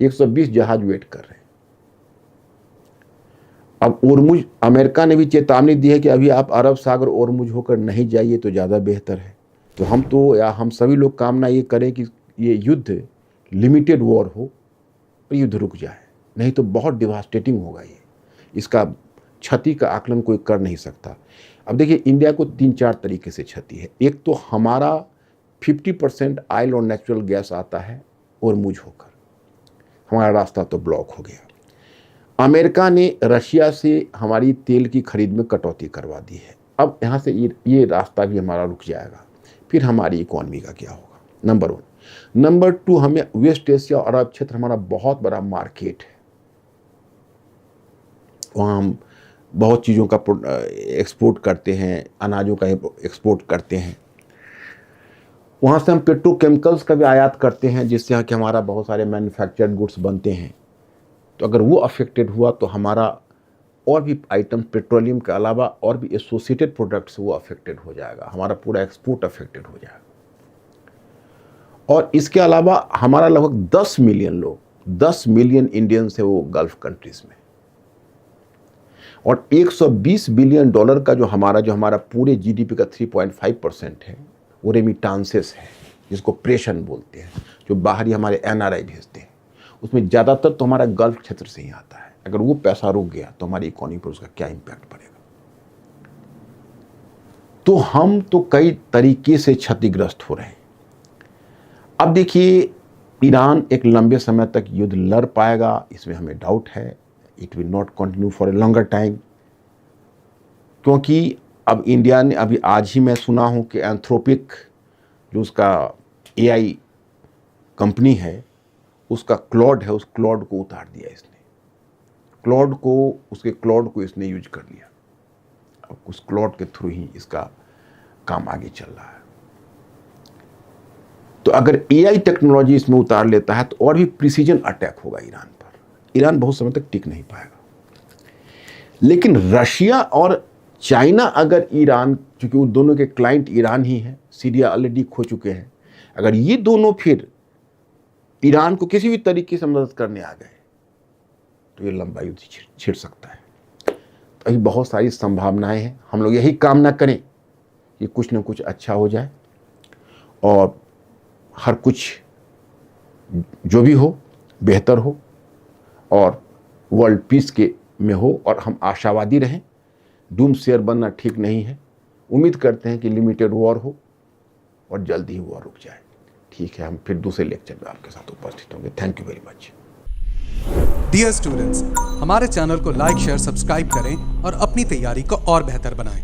120 जहाज वेट कर रहे हैं। अब ओरमुज, अमेरिका ने भी चेतावनी दी है कि अभी आप अरब सागर ओरमुज होकर नहीं जाइए तो ज़्यादा बेहतर है। तो हम सभी लोग कामना ये करें कि ये युद्ध लिमिटेड वॉर हो और युद्ध रुक जाए, नहीं तो बहुत डिवास्टेटिंग होगा। ये इसका क्षति का आकलन कोई कर नहीं सकता। अब देखिए इंडिया को 3-4 तरीके से क्षति है। एक तो हमारा 50% ऑयल और नेचुरल गैस आता है ओरमुज होकर, हमारा रास्ता तो ब्लॉक हो गया। अमेरिका ने रशिया से हमारी तेल की खरीद में कटौती करवा दी है। अब यहाँ से ये रास्ता भी हमारा रुक जाएगा। फिर हमारी इकोनॉमी का क्या होगा, नंबर 1। नंबर 2, हमें वेस्ट एशिया और अरब क्षेत्र हमारा बहुत बड़ा मार्केट है, वहाँ हम बहुत चीज़ों का एक्सपोर्ट करते हैं, अनाजों का एक्सपोर्ट करते हैं। वहाँ से हम पेट्रोकेमिकल्स का भी आयात करते हैं, जिससे कि हमारा बहुत सारे मैन्युफैक्चर्ड गुड्स बनते हैं। तो अगर वो अफेक्टेड हुआ तो हमारा और भी आइटम पेट्रोलियम के अलावा और भी एसोसिएटेड प्रोडक्ट्स वो अफेक्टेड हो जाएगा, हमारा पूरा एक्सपोर्ट अफेक्टेड हो जाएगा। और इसके अलावा हमारा लगभग 10 मिलियन लोग, 10 मिलियन इंडियंस है वो गल्फ कंट्रीज में, और 120 बिलियन डॉलर का जो हमारा पूरे जीडीपी का 3.5% है वो रेमिटांसेस है, जिसको प्रेषण बोलते हैं, जो बाहरी हमारे एनआरआई भेजते हैं। उसमें ज़्यादातर तो हमारा गल्फ क्षेत्र से ही आता है। अगर वो पैसा रुक गया तो हमारी इकोनॉमी पर उसका क्या इम्पैक्ट पड़ेगा। तो हम तो कई तरीके से क्षतिग्रस्त हो रहे हैं। अब देखिए, ईरान एक लंबे समय तक युद्ध लड़ पाएगा, इसमें हमें डाउट है। It will not continue for a longer time, क्योंकि अब इंडिया ने, अभी आज ही मैं सुना हूं कि एंथ्रोपिक जो उसका एआई कंपनी है, उसका क्लॉड है, उस क्लॉड को उतार दिया इसने। उसके क्लॉड को इसने यूज कर लिया। अब उस क्लॉड के थ्रू ही इसका काम आगे चल रहा है। तो अगर एआई टेक्नोलॉजी इसमें उतार लेता है तो और भी प्रिसीजन अटैक होगा ईरान पर। ईरान बहुत समय तक टिक नहीं पाएगा। लेकिन रशिया और चाइना अगर ईरान, क्योंकि उन दोनों के क्लाइंट ईरान ही है, सीरिया ऑलरेडी खो चुके हैं, अगर ये दोनों फिर ईरान को किसी भी तरीके से मदद करने आ गए तो ये लंबा युद्ध छिड़ सकता है। तो अभी बहुत सारी संभावनाएं हैं। हम लोग यही कामना करें कि कुछ न कुछ अच्छा हो जाए और हर कुछ जो भी हो बेहतर हो और वर्ल्ड पीस के में हो, और हम आशावादी रहें। डूम शेयर बनना ठीक नहीं है। उम्मीद करते हैं कि लिमिटेड वॉर हो और जल्दी ही वॉर रुक जाए। ठीक है, हम फिर दूसरे लेक्चर में आपके साथ उपस्थित होंगे। Thank you very much. Dear students, हमारे चैनल को लाइक, शेयर, सब्सक्राइब करें और अपनी तैयारी को और बेहतर बनाएं।